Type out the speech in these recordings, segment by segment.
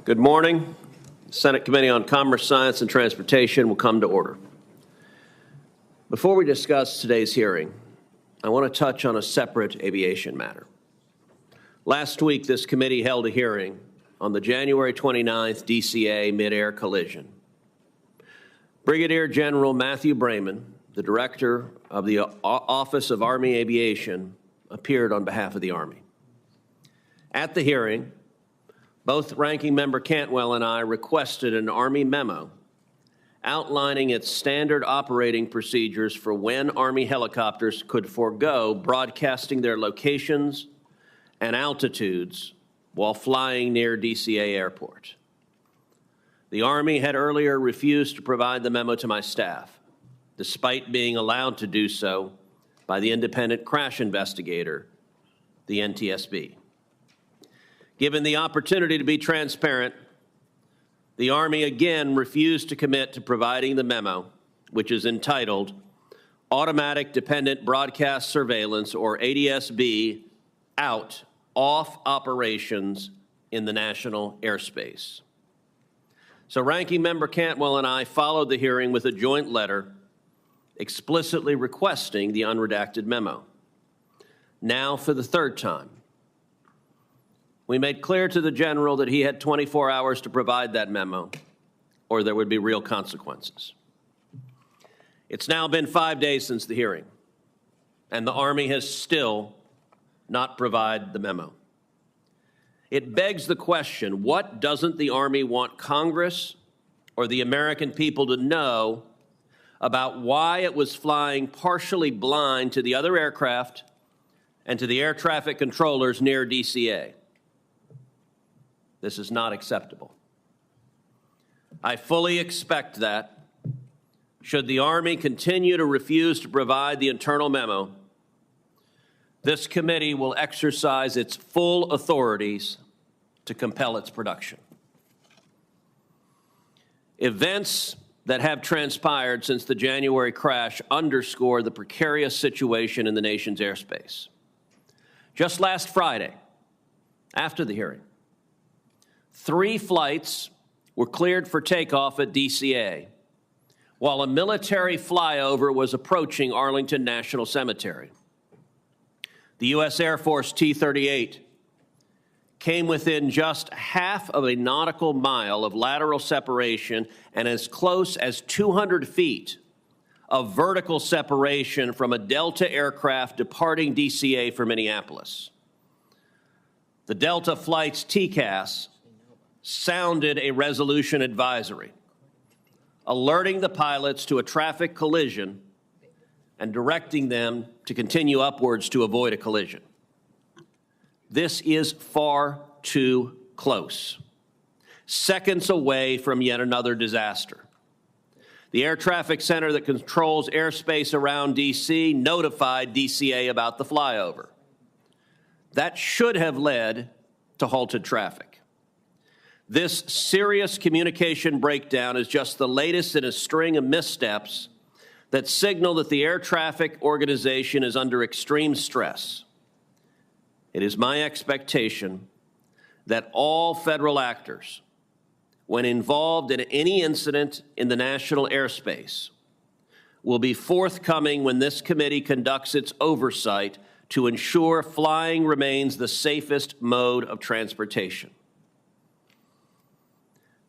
Good morning. The Senate Committee on Commerce, Science, and Transportation will come to order. Before we discuss today's hearing, I want to touch on a separate aviation matter. Last week, this committee held a hearing on the January 29th DCA mid-air collision. Brigadier General Matthew Brayman, the director of the Office of Army Aviation, appeared on behalf of the Army. At the hearing, both Ranking Member Cantwell and I requested an Army memo outlining its standard operating procedures for when Army helicopters could forego broadcasting their locations and altitudes while flying near DCA Airport. The Army had earlier refused to provide the memo to my staff, despite being allowed to do so by the independent crash investigator, the NTSB. Given the opportunity to be transparent, the Army again refused to commit to providing the memo, which is entitled Automatic Dependent Broadcast Surveillance, or ADSB, Out, Off Operations in the National Airspace. So Ranking Member Cantwell and I followed the hearing with a joint letter explicitly requesting the unredacted memo. Now, for the third time, we made clear to the General that he had 24 hours to provide that memo, or there would be real consequences. It's now been 5 days since the hearing, and the Army has still not provided the memo. It begs the question, what doesn't the Army want Congress or the American people to know about why it was flying partially blind to the other aircraft and to the air traffic controllers near DCA? This is not acceptable. I fully expect that, should the Army continue to refuse to provide the internal memo, this committee will exercise its full authorities to compel its production. Events that have transpired since the January crash underscore the precarious situation in the nation's airspace. Just last Friday, after the hearing, 3 flights were cleared for takeoff at DCA, while a military flyover was approaching Arlington National Cemetery. The U.S. Air Force T-38 came within just half of a nautical mile of lateral separation and as close as 200 feet of vertical separation from a Delta aircraft departing DCA for Minneapolis. The Delta flight's TCAS sounded a resolution advisory, alerting the pilots to a traffic collision and directing them to continue upwards to avoid a collision. This is far too close, seconds away from yet another disaster. The air traffic center that controls airspace around D.C. notified DCA about the flyover. That should have led to halted traffic. This serious communication breakdown is just the latest in a string of missteps that signal that the air traffic organization is under extreme stress. It is my expectation that all federal actors, when involved in any incident in the national airspace, will be forthcoming when this committee conducts its oversight to ensure flying remains the safest mode of transportation.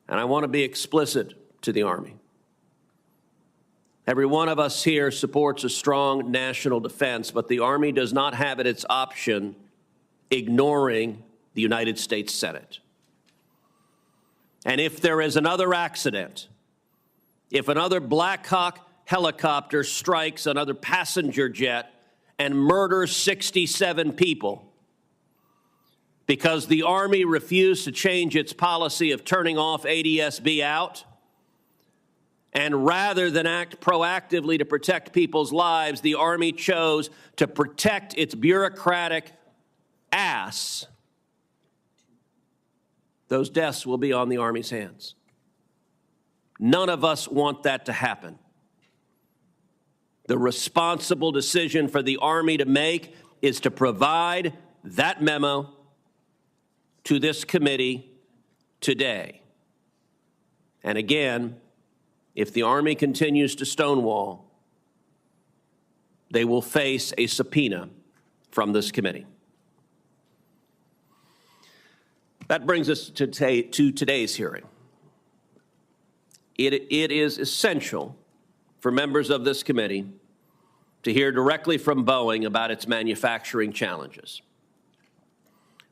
And I want to be explicit to the Army. Every one of us here supports a strong national defense, but the Army does not have at its option ignoring the United States Senate. And if there is another accident, if another Black Hawk helicopter strikes another passenger jet and murders 67 people, because the Army refused to change its policy of turning off ADSB out, and rather than act proactively to protect people's lives, the Army chose to protect its bureaucratic ass, those deaths will be on the Army's hands. None of us want that to happen. The responsible decision for the Army to make is to provide that memo to this committee today. And again, if the Army continues to stonewall, they will face a subpoena from this committee. That brings us to today's hearing. It is essential for members of this committee to hear directly from Boeing about its manufacturing challenges.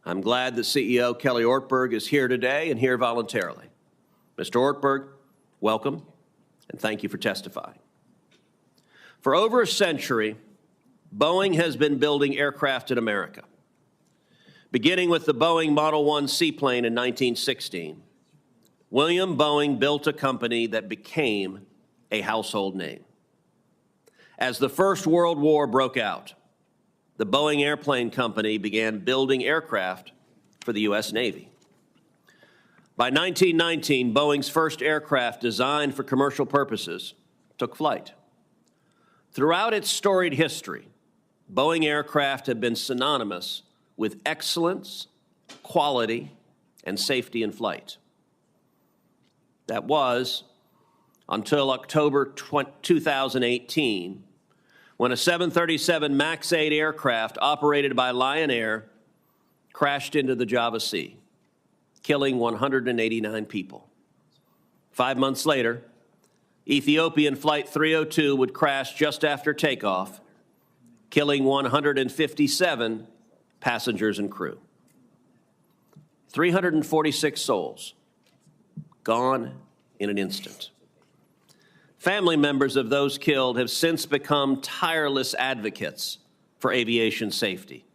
I'm glad that CEO Kelly Ortberg is here today and here voluntarily. Mr. Ortberg, welcome, and thank you for testifying. For over a century, Boeing has been building aircraft in America. Beginning with the Boeing Model 1 seaplane in 1916, William Boeing built a company that became a household name. As the First World War broke out, the Boeing Airplane Company began building aircraft for the U.S. Navy. By 1919, Boeing's first aircraft designed for commercial purposes took flight. Throughout its storied history, Boeing aircraft have been synonymous with excellence, quality, and safety in flight. That was until October 2018, when a 737 MAX 8 aircraft operated by Lion Air crashed into the Java Sea, killing 189 people. 5 months later, Ethiopian Flight 302 would crash just after takeoff, killing 157 passengers and crew. 346 souls gone in an instant. Family members of those killed have since become tireless advocates for aviation safety.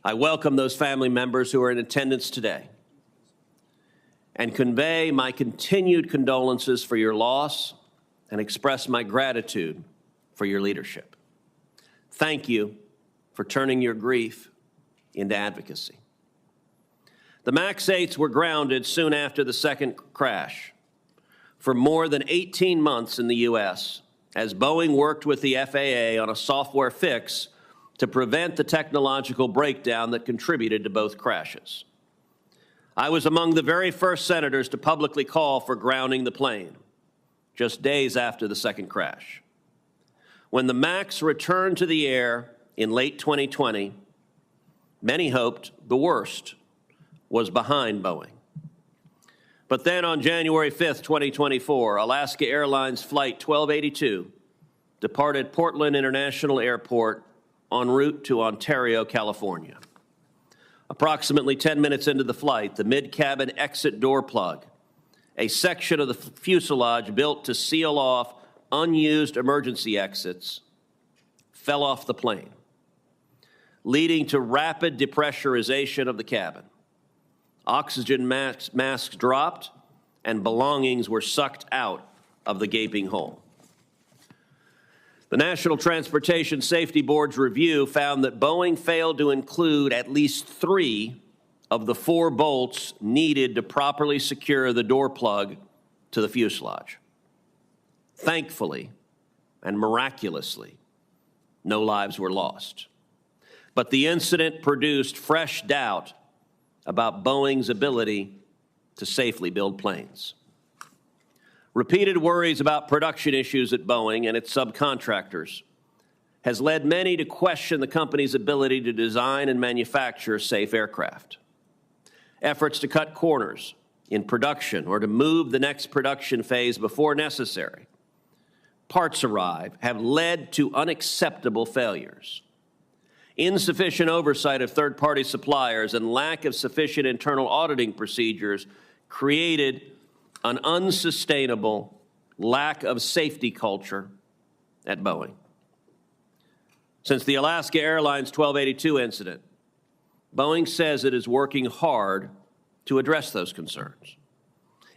I welcome those family members who are in attendance today and convey my continued condolences for your loss and express my gratitude for your leadership. Thank you for turning your grief into advocacy. The MAX 8s were grounded soon after the second crash for more than 18 months in the U.S. as Boeing worked with the FAA on a software fix to prevent the technological breakdown that contributed to both crashes. I was among the very first senators to publicly call for grounding the plane, just days after the second crash. When the MAX returned to the air in late 2020, many hoped the worst was behind Boeing. But then on January 5th, 2024, Alaska Airlines Flight 1282 departed Portland International Airport en route to Ontario, California. Approximately 10 minutes into the flight, the mid-cabin exit door plug, a section of the fuselage built to seal off unused emergency exits, fell off the plane, leading to rapid depressurization of the cabin. Oxygen masks dropped, and belongings were sucked out of the gaping hole. The National Transportation Safety Board's review found that Boeing failed to include at least 3 of the 4 bolts needed to properly secure the door plug to the fuselage. Thankfully and miraculously, no lives were lost. But the incident produced fresh doubt about Boeing's ability to safely build planes. Repeated worries about production issues at Boeing and its subcontractors has led many to question the company's ability to design and manufacture safe aircraft. Efforts to cut corners in production or to move the next production phase before necessary parts arrive have led to unacceptable failures. Insufficient oversight of third-party suppliers and lack of sufficient internal auditing procedures created an unsustainable lack of safety culture at Boeing. Since the Alaska Airlines 1282 incident, Boeing says it is working hard to address those concerns,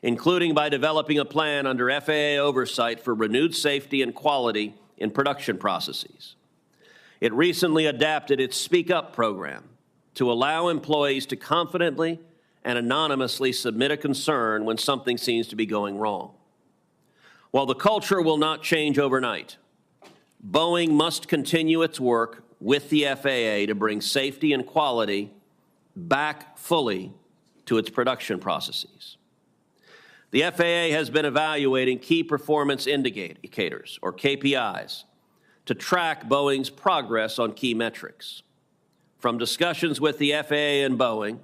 including by developing a plan under FAA oversight for renewed safety and quality in production processes. It recently adapted its Speak Up program to allow employees to confidently and anonymously submit a concern when something seems to be going wrong. While the culture will not change overnight, Boeing must continue its work with the FAA to bring safety and quality back fully to its production processes. The FAA has been evaluating key performance indicators, or KPIs, to track Boeing's progress on key metrics. From discussions with the FAA and Boeing,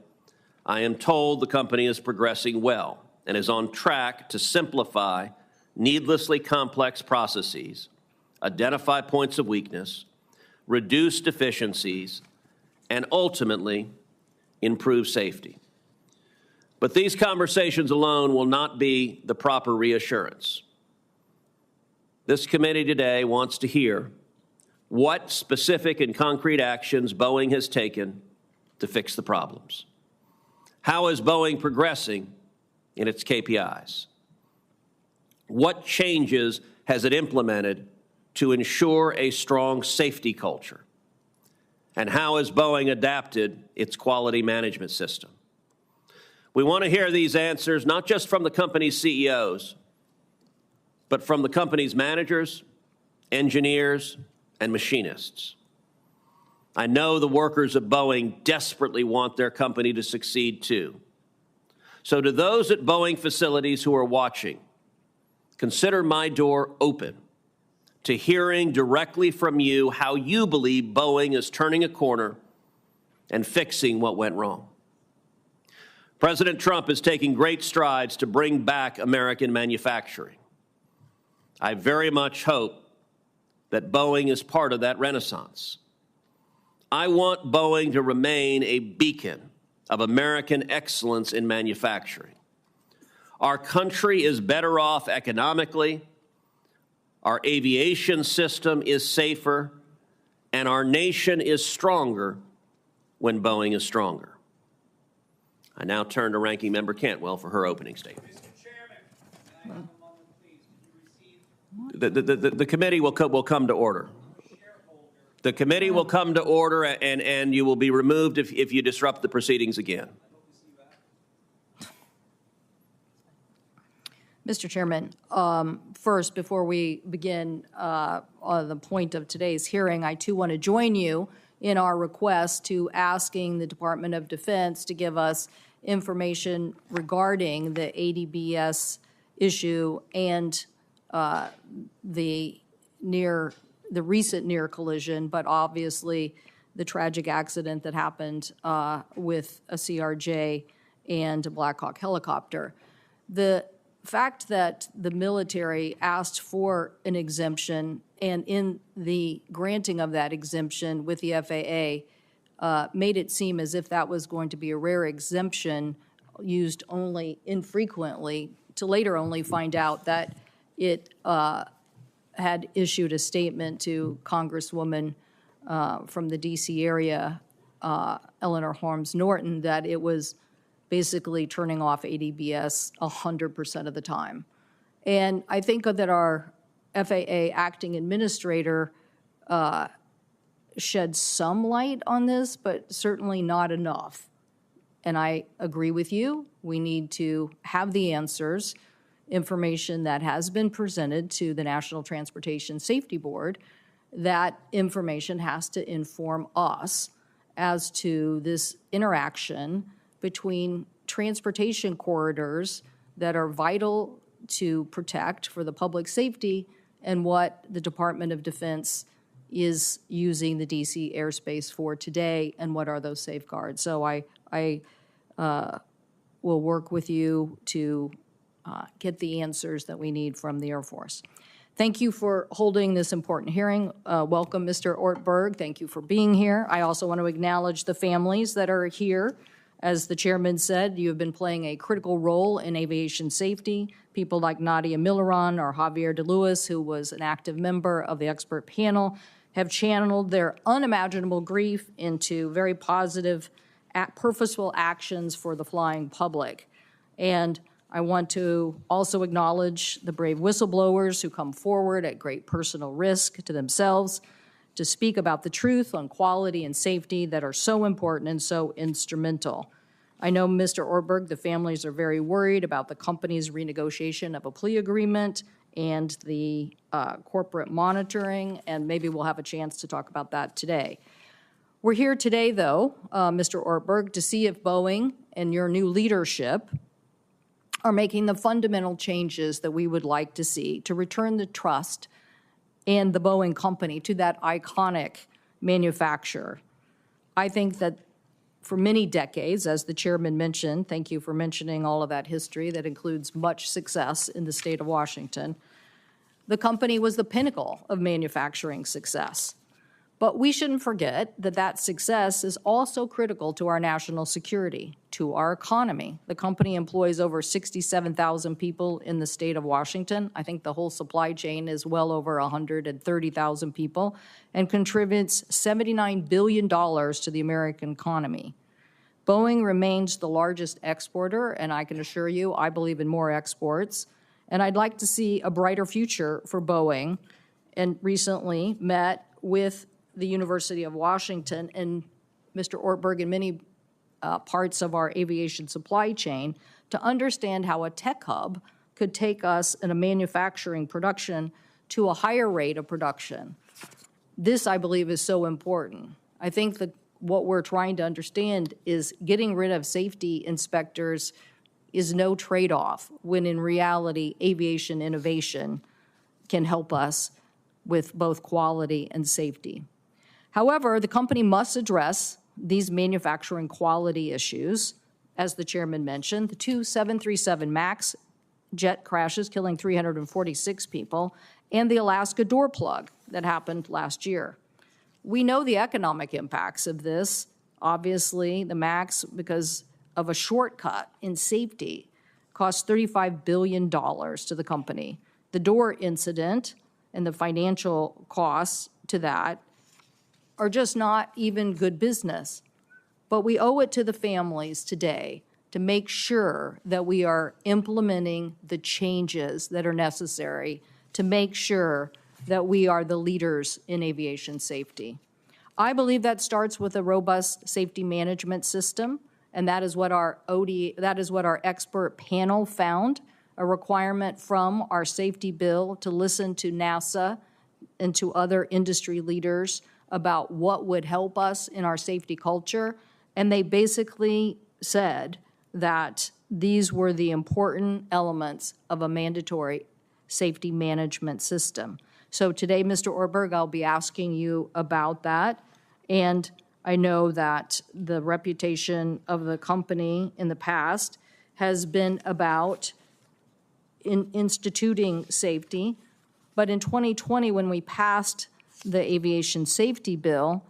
I am told the company is progressing well and is on track to simplify needlessly complex processes, identify points of weakness, reduce deficiencies, and ultimately improve safety. But these conversations alone will not be the proper reassurance. This committee today wants to hear what specific and concrete actions Boeing has taken to fix the problems. How is Boeing progressing in its KPIs? What changes has it implemented to ensure a strong safety culture? And how has Boeing adapted its quality management system? We want to hear these answers not just from the company's CEOs, but from the company's managers, engineers, and machinists. I know the workers at Boeing desperately want their company to succeed too. So to those at Boeing facilities who are watching, consider my door open to hearing directly from you how you believe Boeing is turning a corner and fixing what went wrong. President Trump is taking great strides to bring back American manufacturing. I very much hope that Boeing is part of that renaissance. I want Boeing to remain a beacon of American excellence in manufacturing. Our country is better off economically, our aviation system is safer, and our nation is stronger when Boeing is stronger. I now turn to Ranking Member Cantwell for her opening statement. Mr. Chairman, can I have a moment, please? Could you receive The committee will come to order. The committee will come to order, and you will be removed if you disrupt the proceedings again. Mr. Chairman, first, before we begin on the point of today's hearing, I too want to join you in our request to asking the Department of Defense to give us information regarding the ADBS issue and the recent near collision, but obviously the tragic accident that happened with a CRJ and a Black Hawk helicopter. The fact that the military asked for an exemption, and in the granting of that exemption with the FAA, made it seem as if that was going to be a rare exemption used only infrequently, to later only find out that it had issued a statement to Congresswoman from the D.C. area, Eleanor Holmes Norton, that it was basically turning off ADBS 100% of the time. And I think that our FAA acting administrator shed some light on this, but certainly not enough. And I agree with you. We need to have the answers, information that has been presented to the National Transportation Safety Board. That information has to inform us as to this interaction between transportation corridors that are vital to protect for the public safety and what the Department of Defense is using the D.C. airspace for today, and what are those safeguards. So I will work with you to get the answers that we need from the Air Force. Thank you for holding this important hearing. Welcome, Mr. Ortberg. Thank you for being here. I also want to acknowledge the families that are here. As the chairman said, you have been playing a critical role in aviation safety. People like Nadia Milleron or Javier De Luis, who was an active member of the expert panel, have channeled their unimaginable grief into very positive, purposeful actions for the flying public. And I want to also acknowledge the brave whistleblowers who come forward at great personal risk to themselves to speak about the truth on quality and safety that are so important and so instrumental. I know, Mr. Ortberg, the families are very worried about the company's renegotiation of a plea agreement and the corporate monitoring, and maybe we'll have a chance to talk about that today. We're here today, though, Mr. Ortberg, to see if Boeing and your new leadership are making the fundamental changes that we would like to see to return the trust and the Boeing company to that iconic manufacturer. I think that for many decades, as the chairman mentioned, thank you for mentioning all of that history that includes much success in the state of Washington, the company was the pinnacle of manufacturing success. But we shouldn't forget that that success is also critical to our national security, to our economy. The company employs over 67,000 people in the state of Washington. I think the whole supply chain is well over 130,000 people and contributes $79 billion to the American economy. Boeing remains the largest exporter, and I can assure you I believe in more exports. And I'd like to see a brighter future for Boeing, and recently met with the University of Washington and Mr. Ortberg and many parts of our aviation supply chain to understand how a tech hub could take us in a manufacturing production to a higher rate of production. This, I believe, is so important. I think that what we're trying to understand is getting rid of safety inspectors is no trade-off, when in reality, aviation innovation can help us with both quality and safety. However, the company must address these manufacturing quality issues. As the chairman mentioned, the two 737 MAX jet crashes killing 346 people, and the Alaska door plug that happened last year. We know the economic impacts of this. Obviously, the MAX, because of a shortcut in safety, cost $35 billion to the company. The door incident and the financial costs to that are just not even good business. But we owe it to the families today to make sure that we are implementing the changes that are necessary to make sure that we are the leaders in aviation safety. I believe that starts with a robust safety management system, and that is what our expert panel found, a requirement from our safety bill to listen to NASA and to other industry leaders about what would help us in our safety culture. And they basically said that these were the important elements of a mandatory safety management system. So today, Mr. Ortberg, I'll be asking you about that. And I know that the reputation of the company in the past has been about instituting safety. But in 2020, when we passed the aviation safety bill,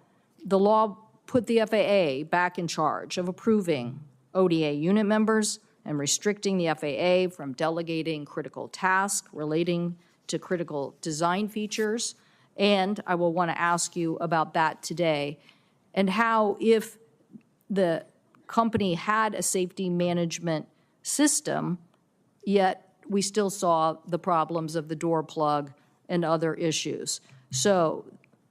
the law put the FAA back in charge of approving ODA unit members and restricting the FAA from delegating critical tasks relating to critical design features. And I will want to ask you about that today, and how, if the company had a safety management system, yet we still saw the problems of the door plug and other issues. So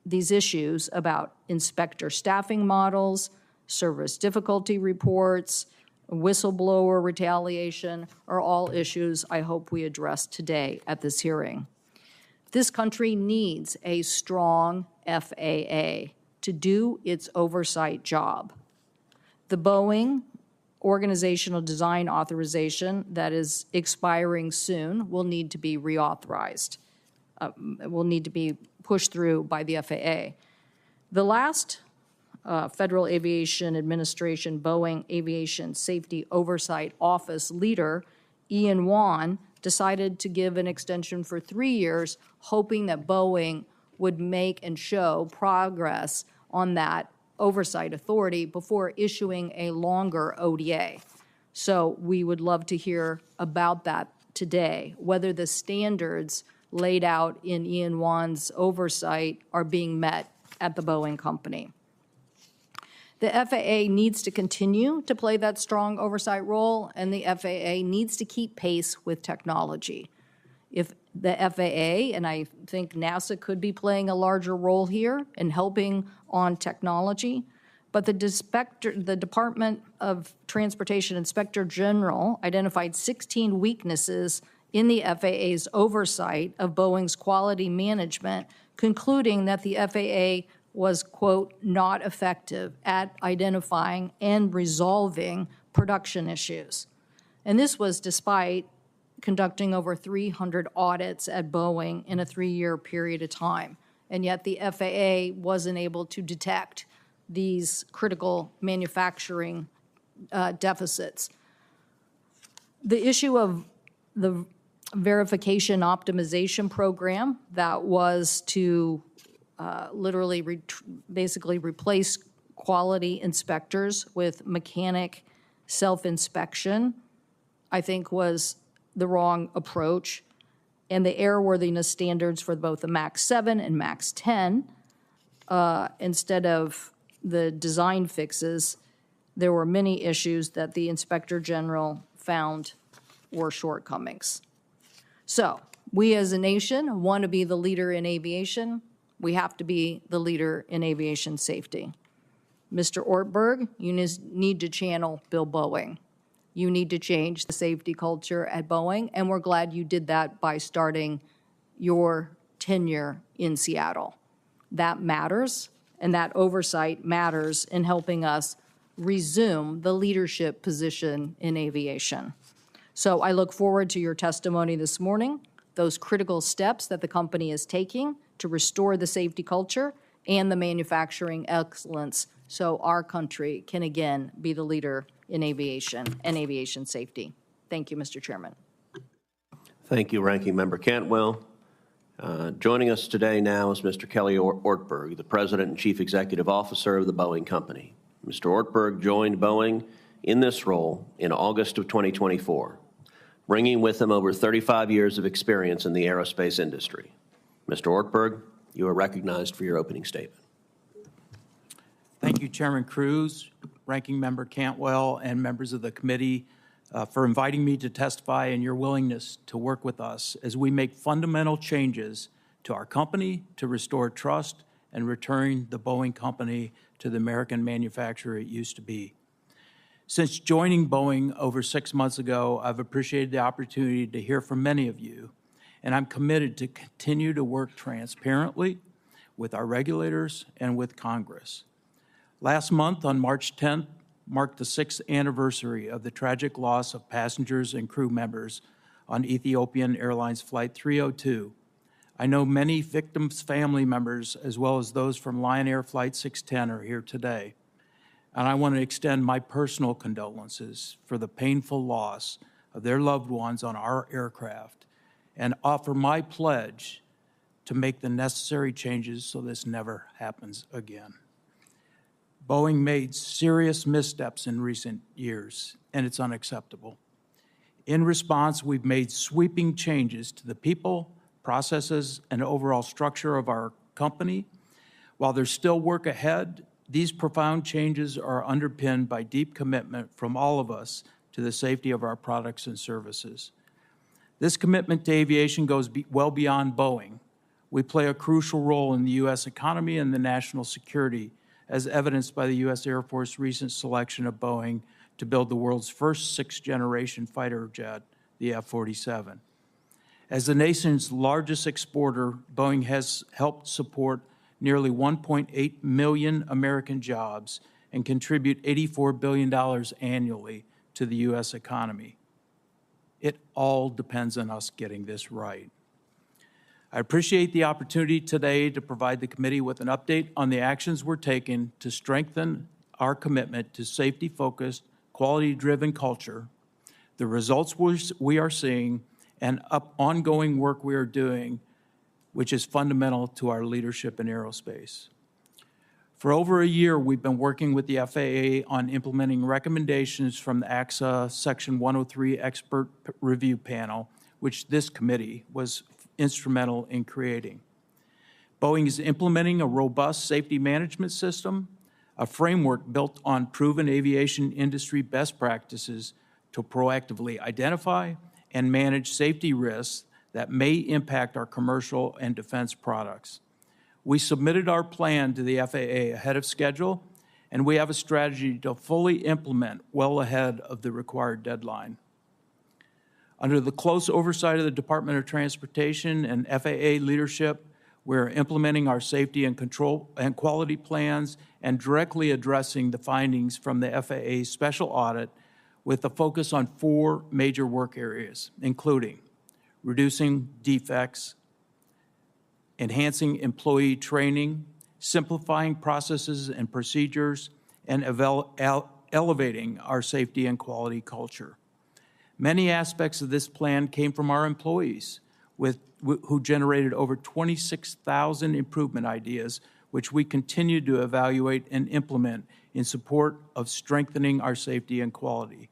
these issues about inspector staffing models, service difficulty reports, whistleblower retaliation are all issues I hope we address today at this hearing. This country needs a strong FAA to do its oversight job. The Boeing organizational design authorization that is expiring soon will need to be reauthorized, will need to be pushed through by the FAA. The last Federal Aviation Administration Boeing Aviation Safety Oversight Office leader, Ian Whan, decided to give an extension for 3 years, hoping that Boeing would make and show progress on that oversight authority before issuing a longer ODA. So we would love to hear about that today, whether the standards laid out in Ian Whan's oversight are being met at the Boeing company. The FAA needs to continue to play that strong oversight role, and the FAA needs to keep pace with technology. If the FAA, and I think NASA could be playing a larger role here in helping on technology, but the Department of Transportation Inspector General identified 16 weaknesses in the FAA's oversight of Boeing's quality management, concluding that the FAA was, quote, not effective at identifying and resolving production issues. And this was despite conducting over 300 audits at Boeing in a 3-year period of time. And yet the FAA wasn't able to detect these critical manufacturing deficits. The issue of the verification optimization program that was to literally basically replace quality inspectors with mechanic self-inspection, I think was the wrong approach. And the airworthiness standards for both the MAX 7 and MAX 10, instead of the design fixes, there were many issues that the Inspector General found were shortcomings. So we as a nation want to be the leader in aviation. We have to be the leader in aviation safety. Mr. Ortberg, you need to channel Bill Boeing. You need to change the safety culture at Boeing, and we're glad you did that by starting your tenure in Seattle. That matters, and that oversight matters in helping us resume the leadership position in aviation. So I look forward to your testimony this morning, those critical steps that the company is taking to restore the safety culture and the manufacturing excellence so our country can again be the leader in aviation and aviation safety. Thank you, Mr. Chairman. Thank you, Ranking Member Cantwell. Joining us today now is Mr. Kelly Ortberg, the President and Chief Executive Officer of the Boeing Company. Mr. Ortberg joined Boeing in this role in August of 2024, bringing with him over 35 years of experience in the aerospace industry. Mr. Ortberg, you are recognized for your opening statement. Thank you, Chairman Cruz, Ranking Member Cantwell, and members of the committee for inviting me to testify and your willingness to work with us as we make fundamental changes to our company to restore trust and return the Boeing Company to the American manufacturer it used to be. Since joining Boeing over 6 months ago, I've appreciated the opportunity to hear from many of you, and I'm committed to continue to work transparently with our regulators and with Congress. Last month, on March 10th, marked the 6th anniversary of the tragic loss of passengers and crew members on Ethiopian Airlines Flight 302. I know many victims' family members, as well as those from Lion Air Flight 610, are here today. And I want to extend my personal condolences for the painful loss of their loved ones on our aircraft and offer my pledge to make the necessary changes so this never happens again. Boeing made serious missteps in recent years, and it's unacceptable. In response, we've made sweeping changes to the people, processes, and overall structure of our company. While there's still work ahead, these profound changes are underpinned by deep commitment from all of us to the safety of our products and services. This commitment to aviation goes well beyond Boeing. We play a crucial role in the U.S. economy and the national security, as evidenced by the U.S. Air Force recent selection of Boeing to build the world's first 6th-generation fighter jet, the F-47. As the nation's largest exporter, Boeing has helped support nearly 1.8 million American jobs and contribute $84 billion annually to the U.S. economy. It all depends on us getting this right. I appreciate the opportunity today to provide the committee with an update on the actions we're taking to strengthen our commitment to safety-focused, quality-driven culture, the results we are seeing, and ongoing work we are doing, which is fundamental to our leadership in aerospace. For over a year, we've been working with the FAA on implementing recommendations from the AXA Section 103 Expert Review Panel, which this committee was instrumental in creating. Boeing is implementing a robust safety management system, a framework built on proven aviation industry best practices to proactively identify and manage safety risks that may impact our commercial and defense products. We submitted our plan to the FAA ahead of schedule, and we have a strategy to fully implement well ahead of the required deadline. Under the close oversight of the Department of Transportation and FAA leadership, we're implementing our safety and control and quality plans and directly addressing the findings from the FAA special audit, with a focus on 4 major work areas, including reducing defects, enhancing employee training, simplifying processes and procedures, and elevating our safety and quality culture. Many aspects of this plan came from our employees, who generated over 26,000 improvement ideas, which we continue to evaluate and implement in support of strengthening our safety and quality.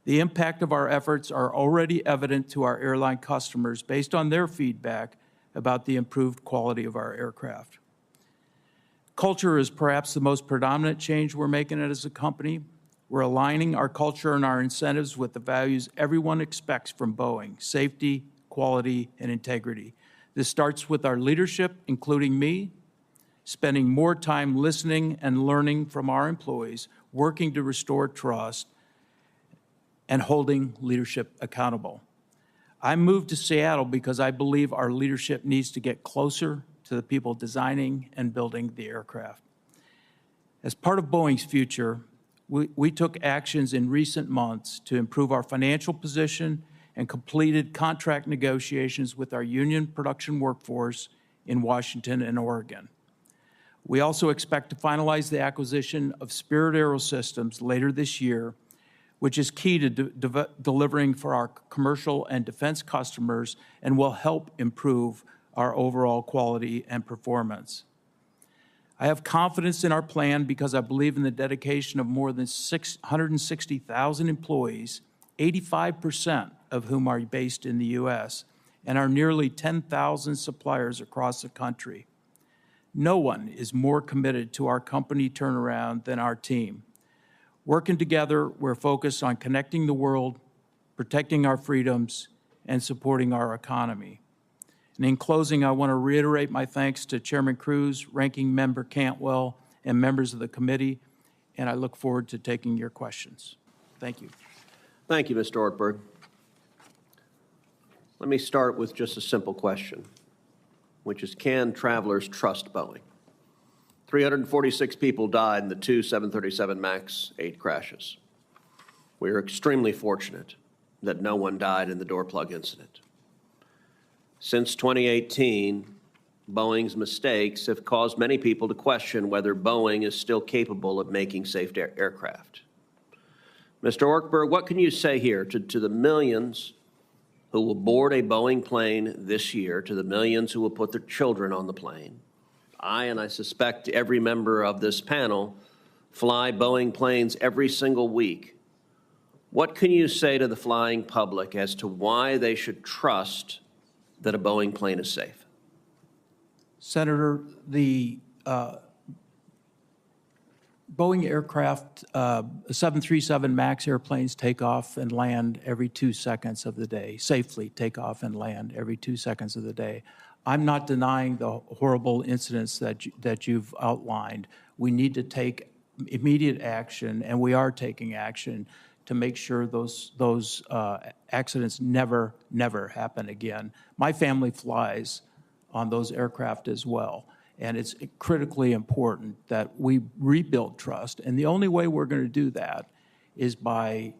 The impact of our efforts are already evident to our airline customers based on their feedback about the improved quality of our aircraft. Culture is perhaps the most predominant change we're making as a company. We're aligning our culture and our incentives with the values everyone expects from Boeing: safety, quality, and integrity. This starts with our leadership, including me, spending more time listening and learning from our employees, working to restore trust, and holding leadership accountable. I moved to Seattle because I believe our leadership needs to get closer to the people designing and building the aircraft. As part of Boeing's future, we took actions in recent months to improve our financial position and completed contract negotiations with our union production workforce in Washington and Oregon. We also expect to finalize the acquisition of Spirit AeroSystems later this year, which is key to delivering for our commercial and defense customers and will help improve our overall quality and performance. I have confidence in our plan because I believe in the dedication of more than 160,000 employees, 85% of whom are based in the U.S., and our nearly 10,000 suppliers across the country. No one is more committed to our company turnaround than our team. Working together, we're focused on connecting the world, protecting our freedoms, and supporting our economy. And in closing, I want to reiterate my thanks to Chairman Cruz, Ranking Member Cantwell, and members of the committee, and I look forward to taking your questions. Thank you. Thank you, Mr. Ortberg. Let me start with just a simple question, which is, can travelers trust Boeing? 346 people died in the 2 737 MAX 8 crashes. We are extremely fortunate that no one died in the door plug incident. Since 2018, Boeing's mistakes have caused many people to question whether Boeing is still capable of making safe aircraft. Mr. Ortberg, what can you say here to the millions who will board a Boeing plane this year, to the millions who will put their children on the plane? And I suspect every member of this panel, fly Boeing planes every single week. What can you say to the flying public as to why they should trust that a Boeing plane is safe? Senator, the Boeing aircraft, 737 MAX airplanes take off and land every 2 seconds of the day, safely take off and land every 2 seconds of the day. I'm not denying the horrible incidents that you've outlined. We need to take immediate action, and we are taking action to make sure those accidents never happen again. My family flies on those aircraft as well, and it's critically important that we rebuild trust. And the only way we're going to do that is by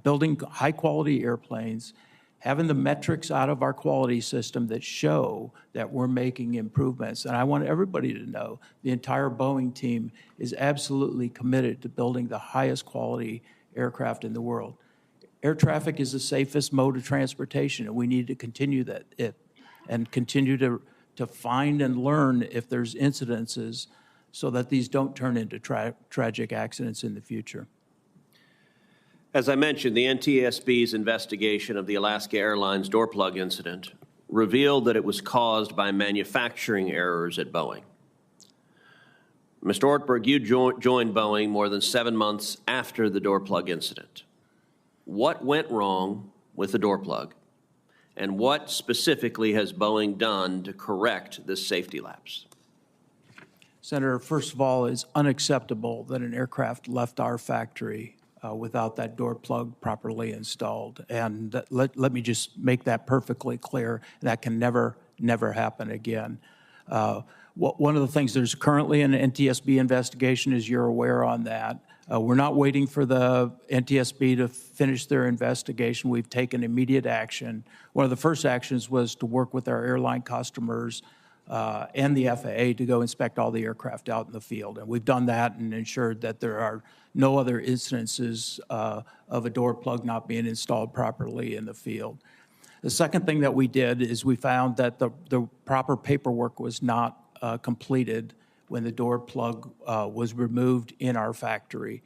building high-quality airplanes, having the metrics out of our quality system that show that we're making improvements. And I want everybody to know the entire Boeing team is absolutely committed to building the highest quality aircraft in the world. Air traffic is the safest mode of transportation, and we need to continue and continue to find and learn if there's incidences so that these don't turn into tragic accidents in the future. As I mentioned, the NTSB's investigation of the Alaska Airlines door plug incident revealed that it was caused by manufacturing errors at Boeing. Mr. Ortberg, you joined Boeing more than 7 months after the door plug incident. What went wrong with the door plug, and what specifically has Boeing done to correct this safety lapse? Senator, first of all, it's unacceptable that an aircraft left our factory without that door plug properly installed. And let me just make that perfectly clear. That can never happen again. One of the things, there's currently an NTSB investigation, as you're aware on that. We're not waiting for the NTSB to finish their investigation. We've taken immediate action. One of the first actions was to work with our airline customers and the FAA to go inspect all the aircraft out in the field. And we've done that and ensured that there are no other incidences of a door plug not being installed properly in the field. The second thing that we did is we found that the proper paperwork was not completed when the door plug was removed in our factory.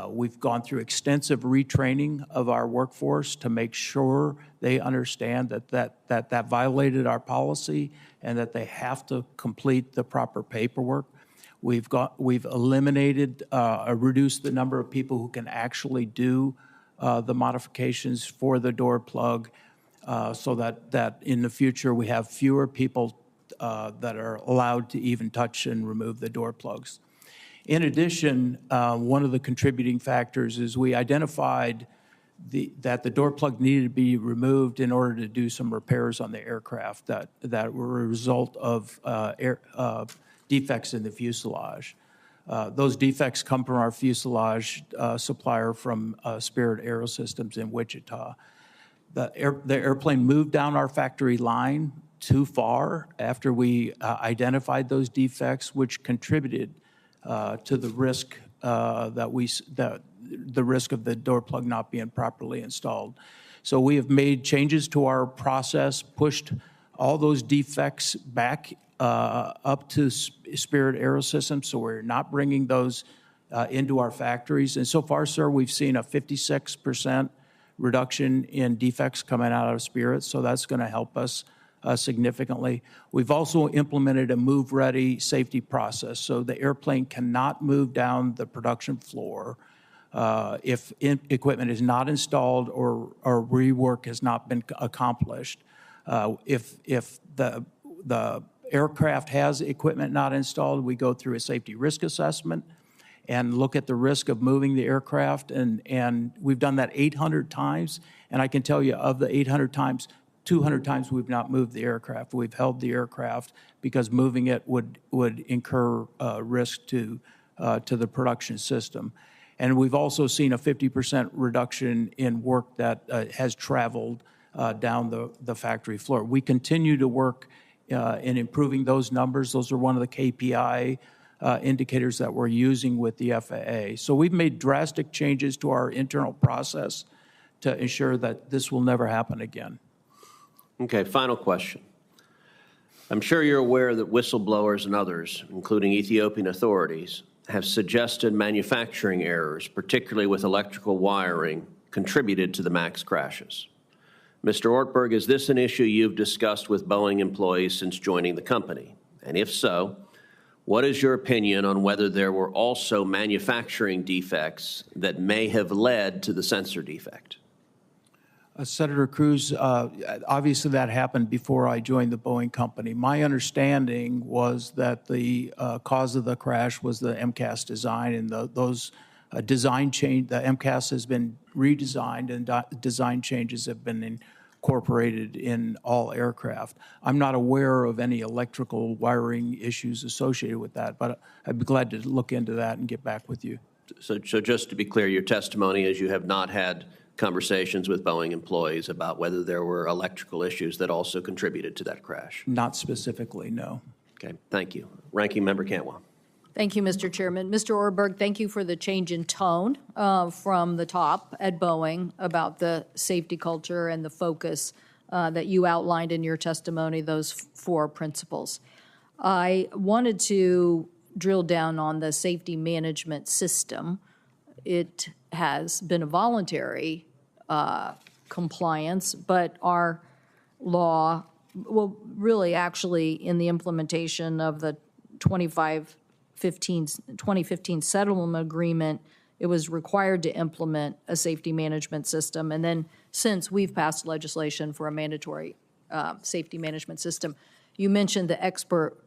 We've gone through extensive retraining of our workforce to make sure they understand that violated our policy and that they have to complete the proper paperwork. We've eliminated or reduced the number of people who can actually do the modifications for the door plug so that in the future we have fewer people that are allowed to even touch and remove the door plugs. In addition, one of the contributing factors is we identified that the door plug needed to be removed in order to do some repairs on the aircraft that were a result of defects in the fuselage. Those defects come from our fuselage supplier from Spirit Aerosystems in Wichita. The airplane moved down our factory line too far after we identified those defects, which contributed to the risk the risk of the door plug not being properly installed. So we have made changes to our process, pushed all those defects back up to Spirit Aerosystems, so we're not bringing those into our factories. And so far, sir, we've seen a 56% reduction in defects coming out of Spirit, so that's going to help us significantly. We've also implemented a move-ready safety process, so the airplane cannot move down the production floor if equipment is not installed or rework has not been accomplished. If the aircraft has equipment not installed, we go through a safety risk assessment and look at the risk of moving the aircraft, and we've done that 800 times, and I can tell you of the 800 times, 200 times we've not moved the aircraft. We've held the aircraft because moving it would incur risk to the production system. And we've also seen a 50% reduction in work that has traveled down the factory floor. We continue to work in improving those numbers. Those are one of the KPI indicators that we're using with the FAA. So we've made drastic changes to our internal process to ensure that this will never happen again. Okay, final question. I'm sure you're aware that whistleblowers and others, including Ethiopian authorities, have suggested manufacturing errors, particularly with electrical wiring, contributed to the MAX crashes. Mr. Ortberg, is this an issue you've discussed with Boeing employees since joining the company? And if so, what is your opinion on whether there were also manufacturing defects that may have led to the sensor defect? Senator Cruz, obviously that happened before I joined the Boeing company. My understanding was that the cause of the crash was the MCAS design, and those design change. The MCAS has been redesigned, and design changes have been incorporated in all aircraft. I'm not aware of any electrical wiring issues associated with that, but I'd be glad to look into that and get back with you. So just to be clear, your testimony is you have not had conversations with Boeing employees about whether there were electrical issues that also contributed to that crash? Not specifically, no. Okay, thank you. Ranking Member Cantwell. Thank you, Mr. Chairman. Mr. Ortberg, thank you for the change in tone from the top at Boeing about the safety culture and the focus that you outlined in your testimony, those 4 principles. I wanted to drill down on the safety management system. It has been a voluntary compliance, but our law, well, really actually in the implementation of the 2015 settlement agreement, it was required to implement a safety management system. And then since we've passed legislation for a mandatory safety management system. You mentioned the expert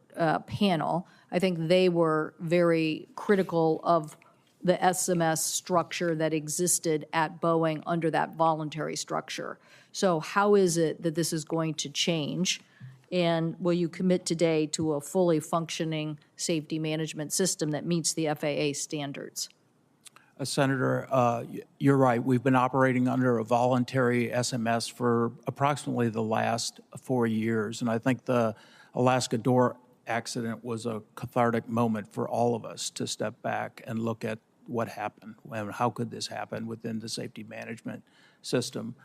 panel. I think they were very critical of the SMS structure that existed at Boeing under that voluntary structure. So how is it that this is going to change? And will you commit today to a fully functioning safety management system that meets the FAA standards? Senator, you're right. We've been operating under a voluntary SMS for approximately the last 4 years. And I think the Alaska door accident was a cathartic moment for all of us to step back and look at what happened and how could this happen within the safety management system.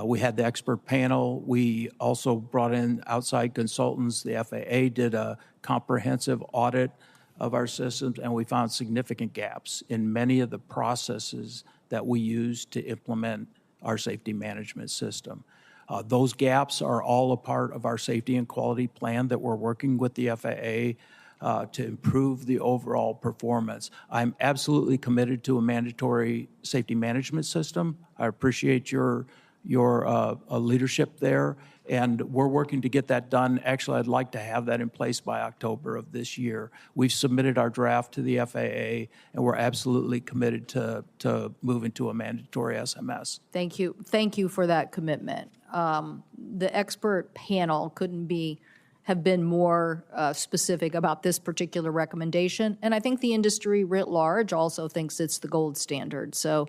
We had the expert panel. We also brought in outside consultants. The FAA did a comprehensive audit of our systems, and we found significant gaps in many of the processes that we use to implement our safety management system. Those gaps are all a part of our safety and quality plan that we're working with the FAA to improve the overall performance. I'm absolutely committed to a mandatory safety management system. I appreciate your leadership there, and we're working to get that done. Actually, I'd like to have that in place by October of this year. We've submitted our draft to the FAA, and we're absolutely committed to moving to a mandatory SMS. Thank you. Thank you for that commitment. The expert panel couldn't have been more specific about this particular recommendation, and I think the industry writ large also thinks it's the gold standard. So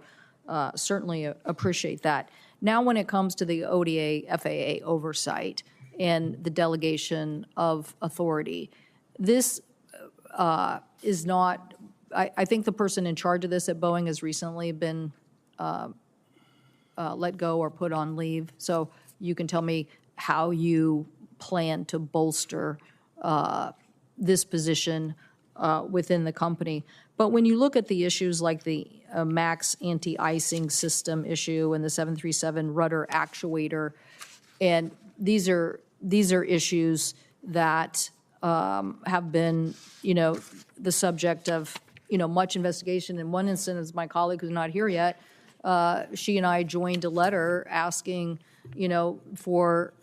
certainly appreciate that. Now, when it comes to the ODA FAA oversight and the delegation of authority, this is not, I think the person in charge of this at Boeing has recently been let go or put on leave. So you can tell me how you plan to bolster this position within the company. But when you look at the issues like the MAX anti-icing system issue and the 737 rudder actuator, and these are issues that have been, the subject of, much investigation. In one instance, my colleague who's not here yet, she and I joined a letter asking, for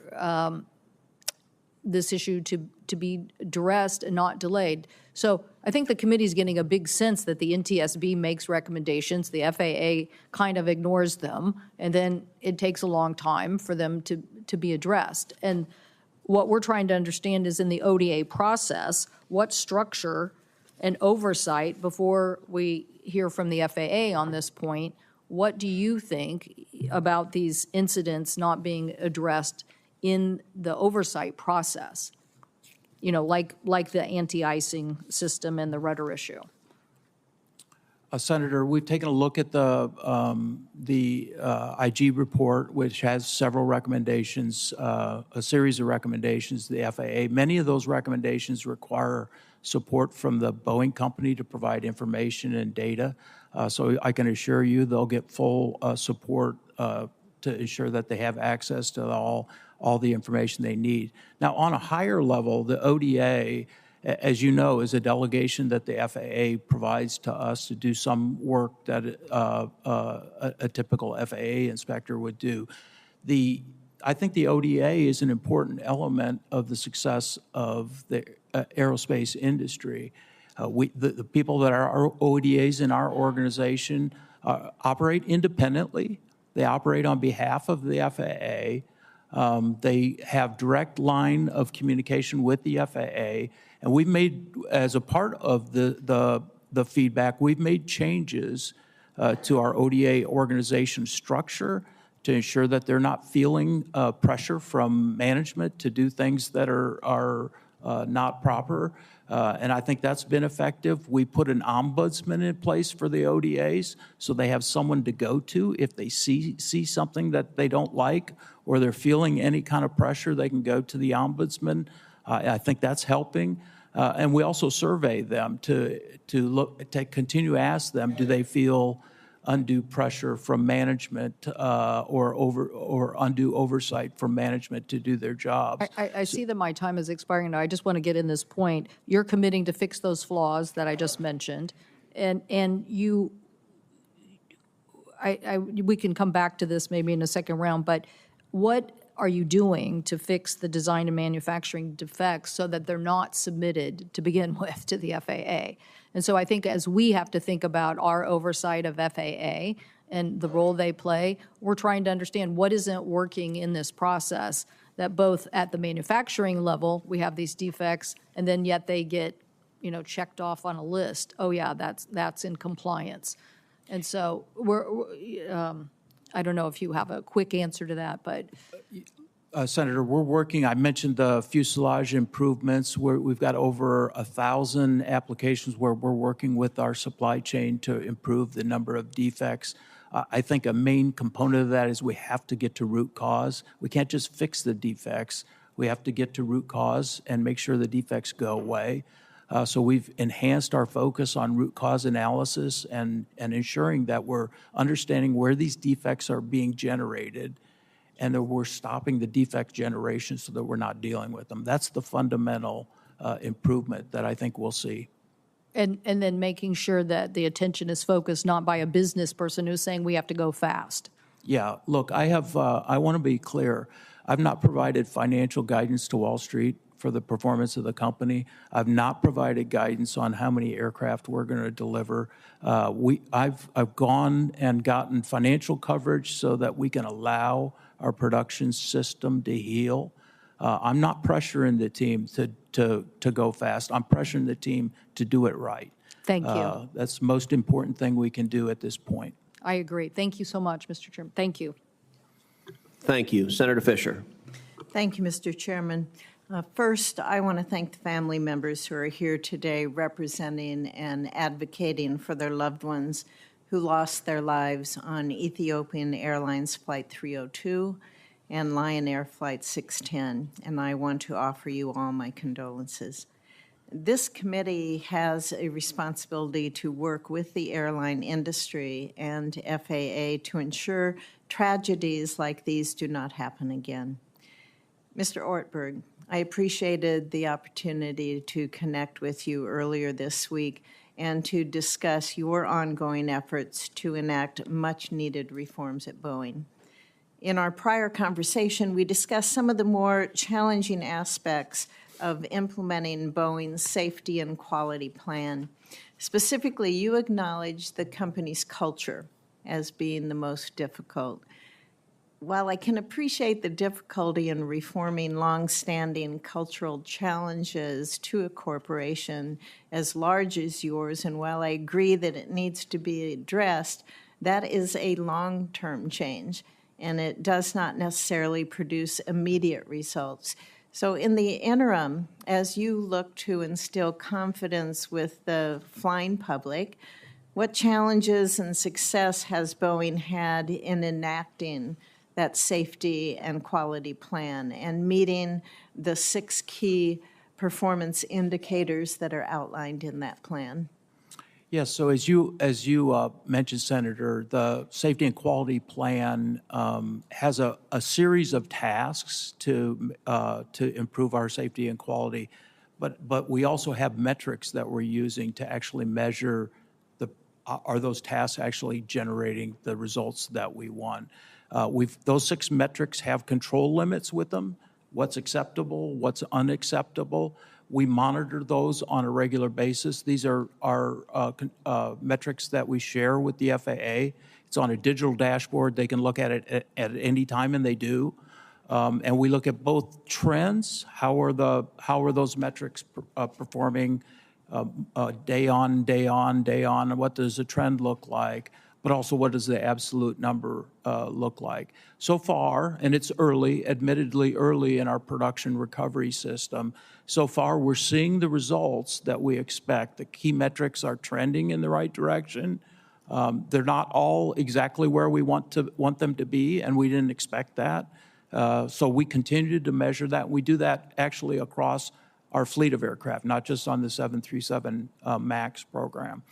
this issue to be addressed and not delayed. So I think the committee's getting a big sense that the NTSB makes recommendations, the FAA kind of ignores them, and then it takes a long time for them to be addressed. And what we're trying to understand is in the ODA process, what structure and oversight, before we hear from the FAA on this point, what do you think about these incidents not being addressed in the oversight process? Like the anti-icing system and the rudder issue. Senator, we've taken a look at the IG report, which has several recommendations, a series of recommendations to the FAA. Many of those recommendations require support from the Boeing company to provide information and data. So I can assure you they'll get full support to ensure that they have access to all the information they need. Now, on a higher level, the ODA, as you know, is a delegation that the FAA provides to us to do some work that a typical FAA inspector would do. I think the ODA is an important element of the success of the aerospace industry. The people that are our ODAs in our organization operate independently. They operate on behalf of the FAA. They have direct line of communication with the FAA, and we've made, as a part of the feedback, we've made changes to our ODA organization structure to ensure that they're not feeling pressure from management to do things that are not proper. And I think that's been effective. We put an ombudsman in place for the ODAs, so they have someone to go to if they see something that they don't like or they're feeling any kind of pressure, they can go to the ombudsman. I think that's helping. And we also survey them to continue to ask them, do they feel undue pressure from management or undue oversight from management to do their jobs. I see that my time is expiring now. I just want to get in this point. You're committing to fix those flaws that I just mentioned, and we can come back to this maybe in a second round, but what are you doing to fix the design and manufacturing defects so that they're not submitted to begin with to the FAA? And so I think as we have to think about our oversight of FAA and the role they play, we're trying to understand what isn't working in this process, that both at the manufacturing level, we have these defects, and then yet they get, checked off on a list. Oh yeah, that's in compliance. And so I don't know if you have a quick answer to that, but Senator, we're working, I mentioned the fuselage improvements. We've got over 1,000 applications where we're working with our supply chain to improve the number of defects. I think a main component of that is we have to get to root cause. We can't just fix the defects. We have to get to root cause and make sure the defects go away. So we've enhanced our focus on root cause analysis and ensuring that we're understanding where these defects are being generated and that we're stopping the defect generation so that we're not dealing with them. That's the fundamental improvement that I think we'll see. and then making sure that the attention is focused not by a business person who's saying we have to go fast. Yeah, look, I want to be clear. I've not provided financial guidance to Wall Street for the performance of the company. I've not provided guidance on how many aircraft we're going to deliver. I've gone and gotten financial coverage so that we can allow our production system to heal. I'm not pressuring the team to go fast. I'm pressuring the team to do it right. Thank you. That's the most important thing we can do at this point. I agree. Thank you so much, Mr. Chairman. Thank you. Thank you. Senator Fisher. Thank you, Mr. Chairman. First, I want to thank the family members who are here today representing and advocating for their loved ones who lost their lives on Ethiopian Airlines Flight 302 and Lion Air Flight 610, and I want to offer you all my condolences. This committee has a responsibility to work with the airline industry and FAA to ensure tragedies like these do not happen again. Mr. Ortberg, I appreciated the opportunity to connect with you earlier this week and to discuss your ongoing efforts to enact much-needed reforms at Boeing. In our prior conversation, we discussed some of the more challenging aspects of implementing Boeing's safety and quality plan. Specifically, you acknowledged the company's culture as being the most difficult. While I can appreciate the difficulty in reforming long-standing cultural challenges to a corporation as large as yours, and while I agree that it needs to be addressed, that is a long-term change, and it does not necessarily produce immediate results. So in the interim, as you look to instill confidence with the flying public, what challenges and success has Boeing had in enacting that safety and quality plan and meeting the 6 key performance indicators that are outlined in that plan? Yes, so as you mentioned, Senator, the safety and quality plan has a series of tasks to improve our safety and quality, but we also have metrics that we're using to actually measure are those tasks actually generating the results that we want. Those 6 metrics have control limits with them, what's acceptable, what's unacceptable. We monitor those on a regular basis. These are metrics that we share with the FAA. It's on a digital dashboard. They can look at it at any time, and they do. And we look at both trends. How are those metrics performing day on, day on, day on? And what does the trend look like? But also, what does the absolute number look like? So far, and it's early, admittedly early in our production recovery system, so far we're seeing the results that we expect. The key metrics are trending in the right direction. They're not all exactly where we want them to be, and we didn't expect that. So we continue to measure that. We do that actually across our fleet of aircraft, not just on the 737 MAX program.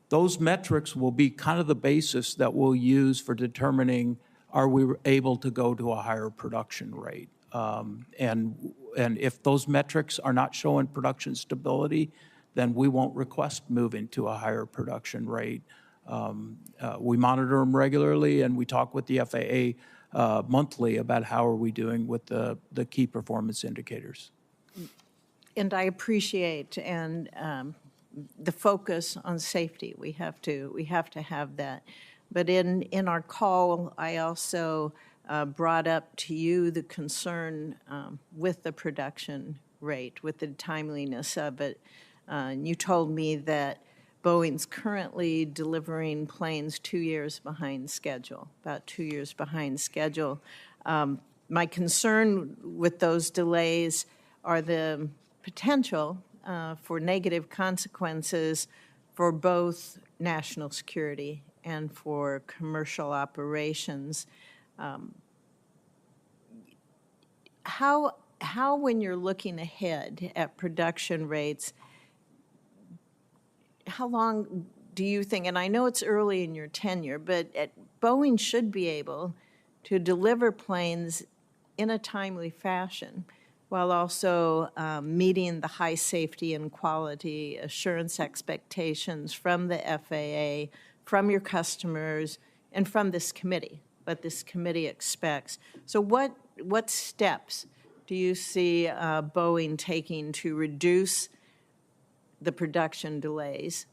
Those metrics will be kind of the basis that we'll use for determining are we able to go to a higher production rate. And if those metrics are not showing production stability, then we won't request moving to a higher production rate. We monitor them regularly, and we talk with the FAA monthly about how are we doing with the key performance indicators. And I appreciate the focus on safety. We have to have that. But in our call, I also brought up to you the concern with the production rate, with the timeliness of it. You told me that Boeing's currently delivering planes 2 years behind schedule, about 2 years behind schedule. My concern with those delays are the potential for negative consequences for both national security and for commercial operations. How, when you're looking ahead at production rates, how long do you think, and I know it's early in your tenure, but Boeing should be able to deliver planes in a timely fashion while also meeting the high safety and quality assurance expectations from the FAA, from your customers, and from this committee, what this committee expects. So what steps do you see Boeing taking to reduce the production delays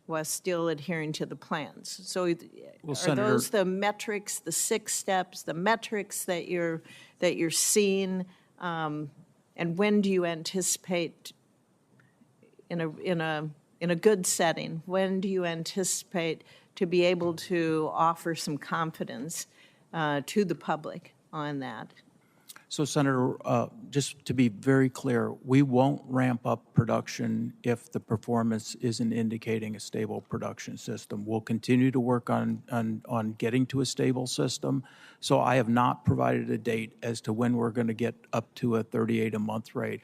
while still adhering to the plans? So are Senator, those the metrics, the 6 steps, the metrics that you're seeing? And when do you anticipate, in a good setting, when do you anticipate to be able to offer some confidence to the public on that? So, Senator, just to be very clear, we won't ramp up production if the performance isn't indicating a stable production system. We'll continue to work on getting to a stable system. So I have not provided a date as to when we're going to get up to a 38 a month rate.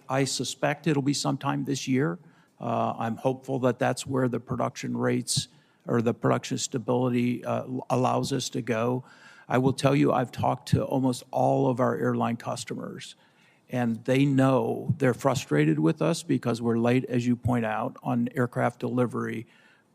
I suspect it'll be sometime this year. I'm hopeful that that's where the production rates or the production stability allows us to go. I will tell you, I've talked to almost all of our airline customers, and they know they're frustrated with us because we're late, as you point out, on aircraft delivery,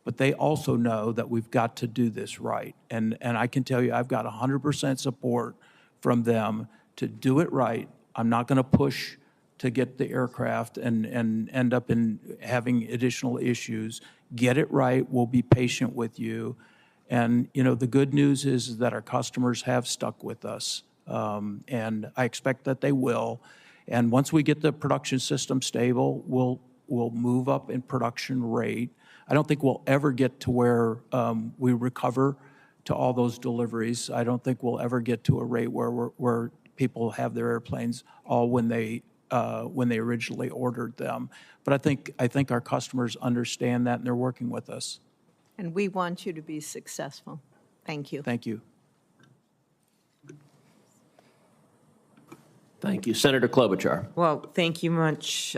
but they also know that we've got to do this right. And I can tell you, I've got 100% support from them to do it right. I'm not going to push to get the aircraft and end up in having additional issues. Get it right. We'll be patient with you. And, you know, the good news is that our customers have stuck with us, and I expect that they will. And once we get the production system stable, we'll move up in production rate. I don't think we'll ever get to where we recover to all those deliveries. I don't think we'll ever get to a rate where people have their airplanes all when they originally ordered them. But I think our customers understand that, and they're working with us. And we want you to be successful. Thank you. Thank you. Thank you. Senator Klobuchar. Well, thank you much,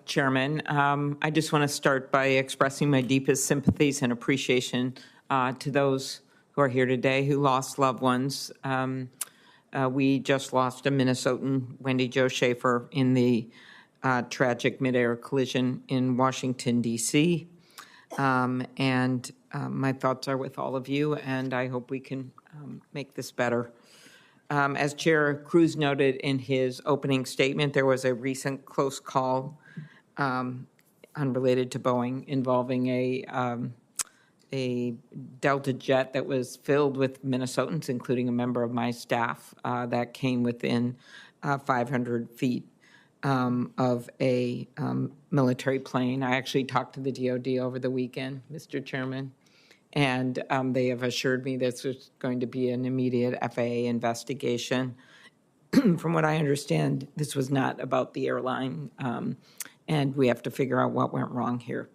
Chairman. I just want to start by expressing my deepest sympathies and appreciation to those who are here today who lost loved ones. We just lost a Minnesotan, Wendy Jo Schaefer, in the tragic midair collision in Washington, D.C. And my thoughts are with all of you, and I hope we can make this better. As Chair Cruz noted in his opening statement, there was a recent close call unrelated to Boeing involving a Delta jet that was filled with Minnesotans, including a member of my staff, that came within 500 feet of a military plane. I actually talked to the DOD over the weekend, Mr. Chairman, and they have assured me this was going to be an immediate FAA investigation. From what I understand, this was not about the airline, and we have to figure out what went wrong here.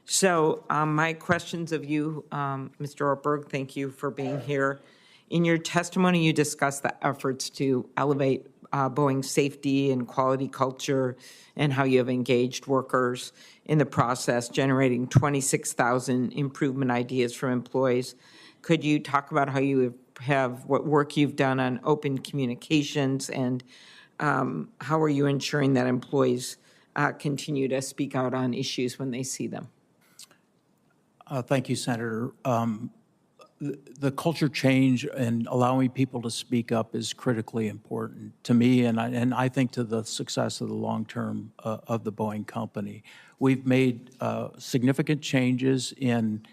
So my questions of you, Mr. Ortberg, thank you for being here. In your testimony, you discussed the efforts to elevate Boeing's safety and quality culture and how you have engaged workers in the process, generating 26,000 improvement ideas from employees. Could you talk about how you have what work you've done on open communications, and how are you ensuring that employees continue to speak out on issues when they see them? Thank you, Senator. The culture change and allowing people to speak up is critically important to me, and I think to the success of the long term of the Boeing company. We've made significant changes in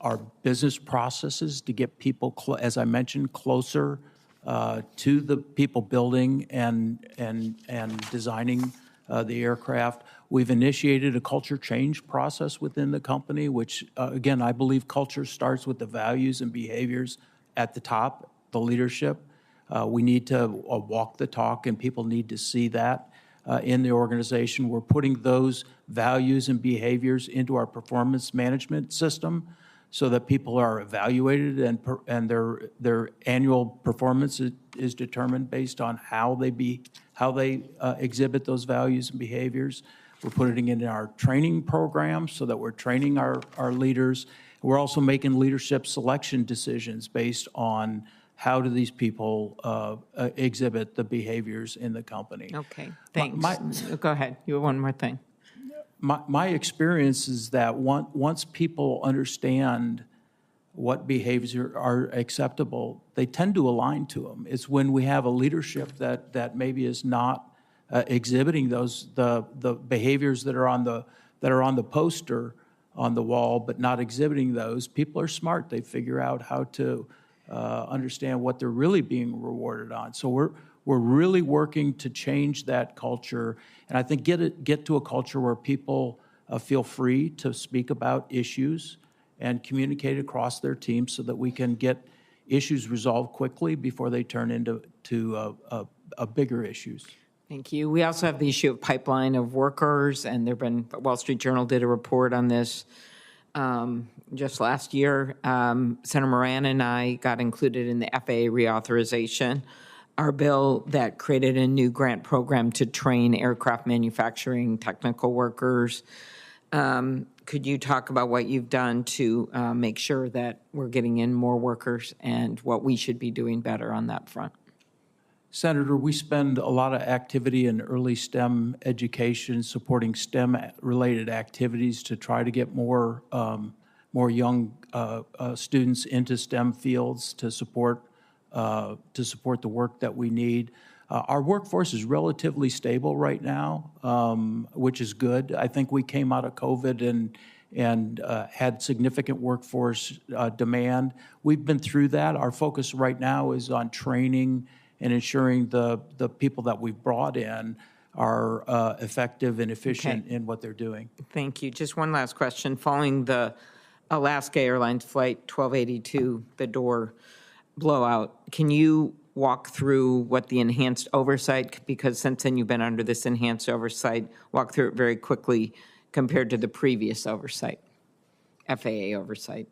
our business processes to get people, as I mentioned, closer to the people building and designing the aircraft. We've initiated a culture change process within the company, which, again, I believe culture starts with the values and behaviors at the top, the leadership. We need to walk the talk, and people need to see that in the organization. We're putting those values and behaviors into our performance management system so that people are evaluated and their annual performance is determined based on how they exhibit those values and behaviors. We're putting it in our training programs so that we're training our leaders. We're also making leadership selection decisions based on how do these people exhibit the behaviors in the company. Okay, thanks. Go ahead. You have one more thing. My experience is that once people understand what behaviors are acceptable, they tend to align to them. It's when we have a leadership that maybe is not exhibiting the behaviors that are on the poster on the wall, but not exhibiting those. People are smart. They figure out how to understand what they're really being rewarded on. So we're really working to change that culture, and I think get to a culture where people feel free to speak about issues and communicate across their team so that we can get issues resolved quickly before they turn into bigger issues. Thank you. We also have the issue of pipeline of workers, and the Wall Street Journal did a report on this just last year. Senator Moran and I got included in the FAA reauthorization, our bill that created a new grant program to train aircraft manufacturing technical workers. Could you talk about what you've done to make sure that we're getting in more workers and what we should be doing better on that front? Senator, we spend a lot of activity in early STEM education, supporting STEM-related activities to try to get more young students into STEM fields to support the work that we need. Our workforce is relatively stable right now, which is good. I think we came out of COVID and had significant workforce demand. We've been through that. Our focus right now is on training and ensuring the people that we've brought in are effective and efficient in what they're doing. Thank you. Just one last question. Following the Alaska Airlines Flight 1282, the door blowout, can you walk through what the enhanced oversight, because since then you've been under this enhanced oversight, walk through it very quickly compared to the previous oversight, FAA oversight?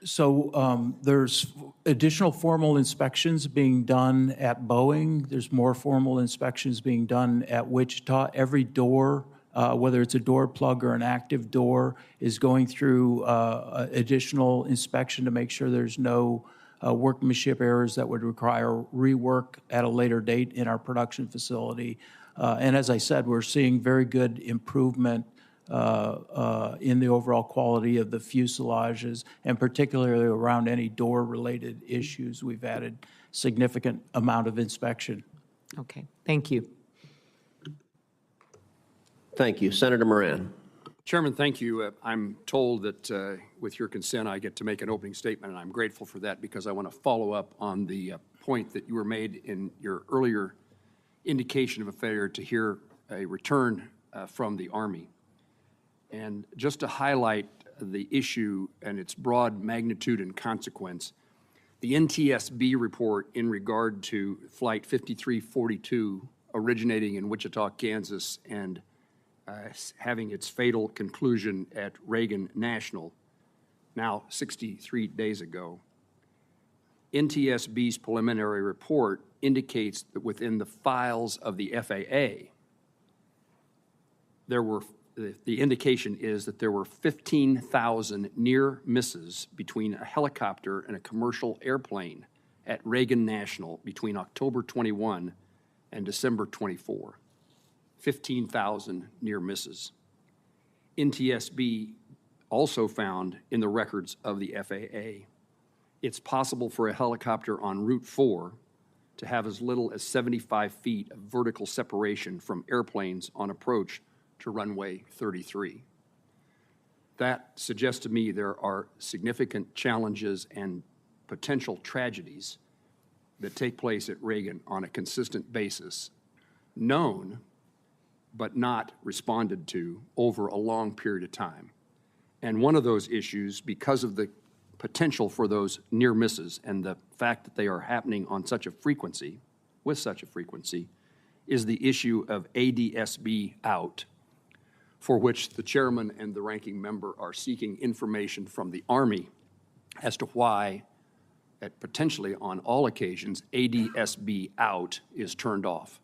So there's additional formal inspections being done at Boeing. There's more formal inspections being done at Wichita. Every door, whether it's a door plug or an active door, is going through additional inspection to make sure there's no workmanship errors that would require rework at a later date in our production facility. And as I said, we're seeing very good improvement in the overall quality of the fuselages, and particularly around any door-related issues. We've added significant amount of inspection. Okay, thank you. Thank you. Senator Moran. Chairman, thank you. I'm told that with your consent, I get to make an opening statement, and I'm grateful for that because I want to follow up on the point that you were made in your earlier indication of a failure to hear a return from the Army. And just to highlight the issue and its broad magnitude and consequence, the NTSB report in regard to Flight 5342 originating in Wichita, Kansas, and having its fatal conclusion at Reagan National, now 63 days ago. NTSB's preliminary report indicates that within the files of the FAA, the indication is that there were 15,000 near misses between a helicopter and a commercial airplane at Reagan National between October 21 and December 24. 15,000 near misses. NTSB also found in the records of the FAA, it's possible for a helicopter on Route 4 to have as little as 75 feet of vertical separation from airplanes on approach to runway 33. That suggests to me there are significant challenges and potential tragedies that take place at Reagan on a consistent basis, known but not responded to over a long period of time. And one of those issues, because of the potential for those near misses and the fact that they are happening on such a frequency, with such a frequency, is the issue of ADSB out, for which the chairman and the ranking member are seeking information from the Army as to why, at potentially on all occasions, ADSB out is turned off.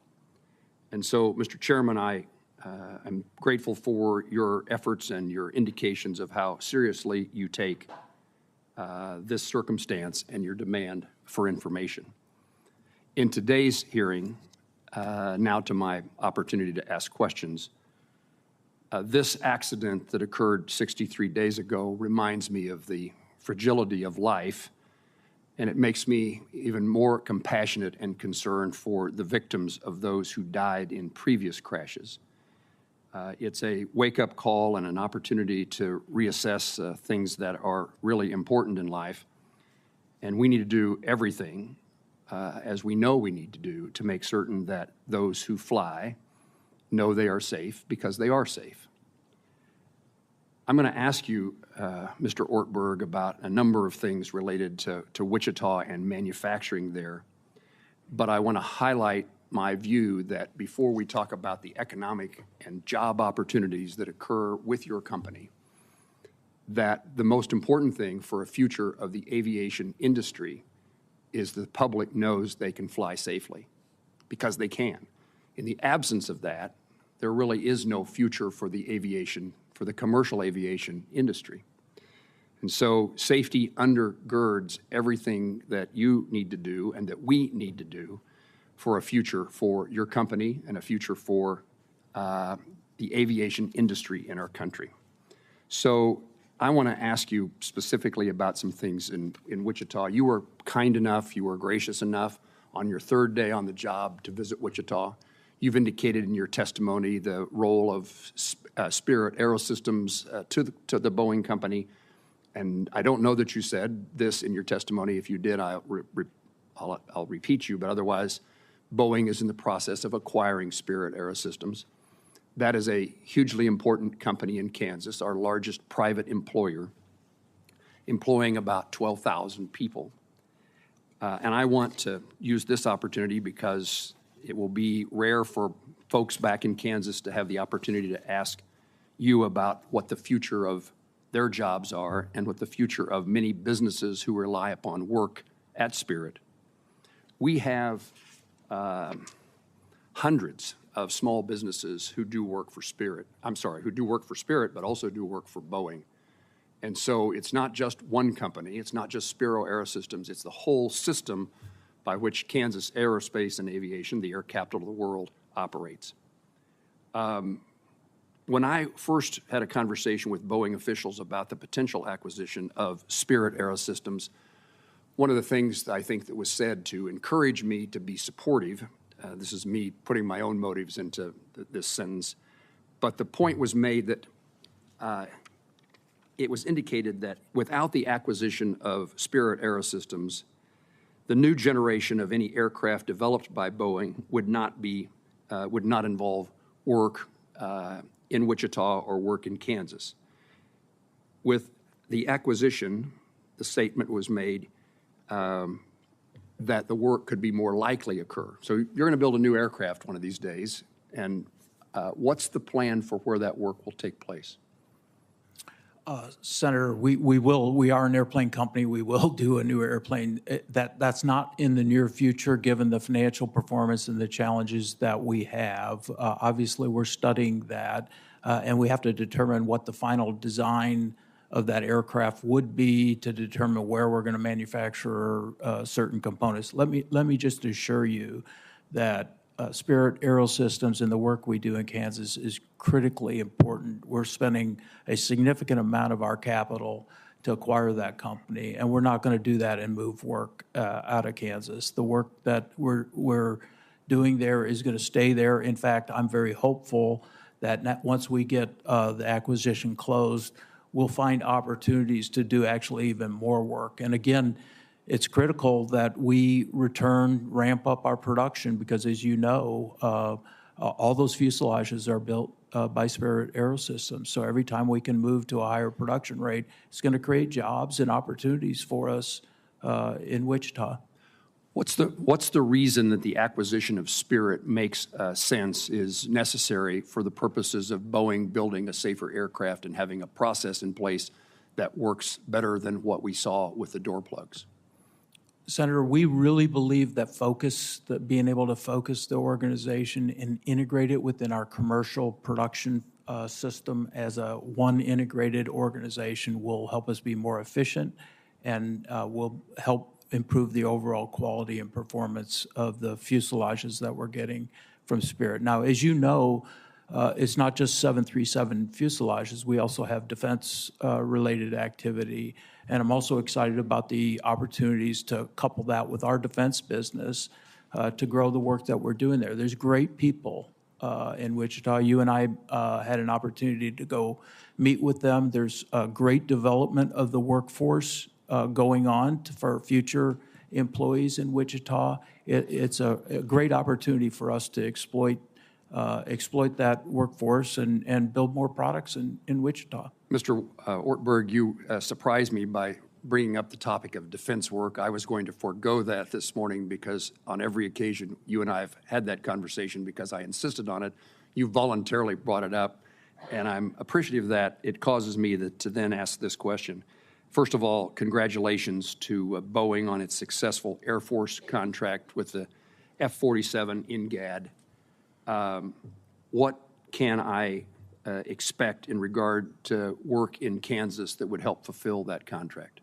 And so, Mr. Chairman, I am grateful for your efforts and your indications of how seriously you take this circumstance and your demand for information. In today's hearing, now to my opportunity to ask questions, this accident that occurred 63 days ago reminds me of the fragility of life, and it makes me even more compassionate and concerned for the victims of those who died in previous crashes. It's a wake-up call and an opportunity to reassess things that are really important in life, and we need to do everything, as we know we need to do, to make certain that those who fly know they are safe, because they are safe. I'm going to ask you, Mr. Ortberg, about a number of things related to Wichita and manufacturing there, but I want to highlight my view that before we talk about the economic and job opportunities that occur with your company, that the most important thing for a future of the aviation industry is the public knows they can fly safely, because they can. In the absence of that, there really is no future for the aviation, for the commercial aviation industry. And so safety undergirds everything that you need to do and that we need to do for a future for your company and a future for the aviation industry in our country. So I want to ask you specifically about some things in Wichita. You were kind enough, you were gracious enough on your third day on the job to visit Wichita. You've indicated in your testimony the role of Spirit Aerosystems to the Boeing company. And I don't know that you said this in your testimony. If you did, I'll repeat you, but otherwise, Boeing is in the process of acquiring Spirit Aerosystems. That is a hugely important company in Kansas, our largest private employer, employing about 12,000 people. And I want to use this opportunity because it will be rare for folks back in Kansas to have the opportunity to ask you about what the future of their jobs are and what the future of many businesses who rely upon work at Spirit. We have hundreds of small businesses who do work for Spirit. Who do work for Spirit, but also do work for Boeing. And so it's not just one company, it's not just Spiro Aerosystems, it's the whole system by which Kansas aerospace and aviation, the air capital of the world, operates. When I first had a conversation with Boeing officials about the potential acquisition of Spirit Aerosystems, one of the things that I think that was said to encourage me to be supportive, this is me putting my own motives into this sentence, but the point was made that it was indicated that without the acquisition of Spirit Aerosystems, the new generation of any aircraft developed by Boeing would not involve work in Wichita or work in Kansas. With the acquisition, the statement was made that the work could be more likely occur. So you're going to build a new aircraft one of these days, and what's the plan for where that work will take place? Senator, we are an airplane company. We will do a new airplane. That's not in the near future, given the financial performance and the challenges that we have. Obviously, we're studying that, and we have to determine what the final design of that aircraft would be to determine where we're going to manufacture certain components. Let me just assure you that Spirit Aerosystems and the work we do in Kansas is critically important. We're spending a significant amount of our capital to acquire that company, and we're not going to do that and move work out of Kansas. The work that we're doing there is going to stay there. In fact, I'm very hopeful that once we get the acquisition closed, we'll find opportunities to do actually even more work. And again, it's critical that we ramp up our production because, as you know, All those fuselages are built by Spirit Aerosystems. So every time we can move to a higher production rate, it's going to create jobs and opportunities for us in Wichita. What's the reason that the acquisition of Spirit makes sense, is necessary for the purposes of Boeing building a safer aircraft and having a process in place that works better than what we saw with the door plugs? Senator, we really believe that being able to focus the organization and integrate it within our commercial production system as a one integrated organization will help us be more efficient and will help improve the overall quality and performance of the fuselages that we're getting from Spirit. Now, as you know, it's not just 737 fuselages. We also have defense-related activity. And I'm also excited about the opportunities to couple that with our defense business to grow the work that we're doing there. There's great people in Wichita. You and I had an opportunity to go meet with them. There's great development of the workforce going on for future employees in Wichita. It's a great opportunity for us to exploit that workforce and build more products in Wichita. Mr. Ortberg, you surprised me by bringing up the topic of defense work. I was going to forego that this morning because on every occasion you and I have had that conversation because I insisted on it. You voluntarily brought it up, and I'm appreciative of that. It causes me to then ask this question. First of all, congratulations to Boeing on its successful Air Force contract with the F-47 in GAD. What can I expect in regard to work in Kansas that would help fulfill that contract?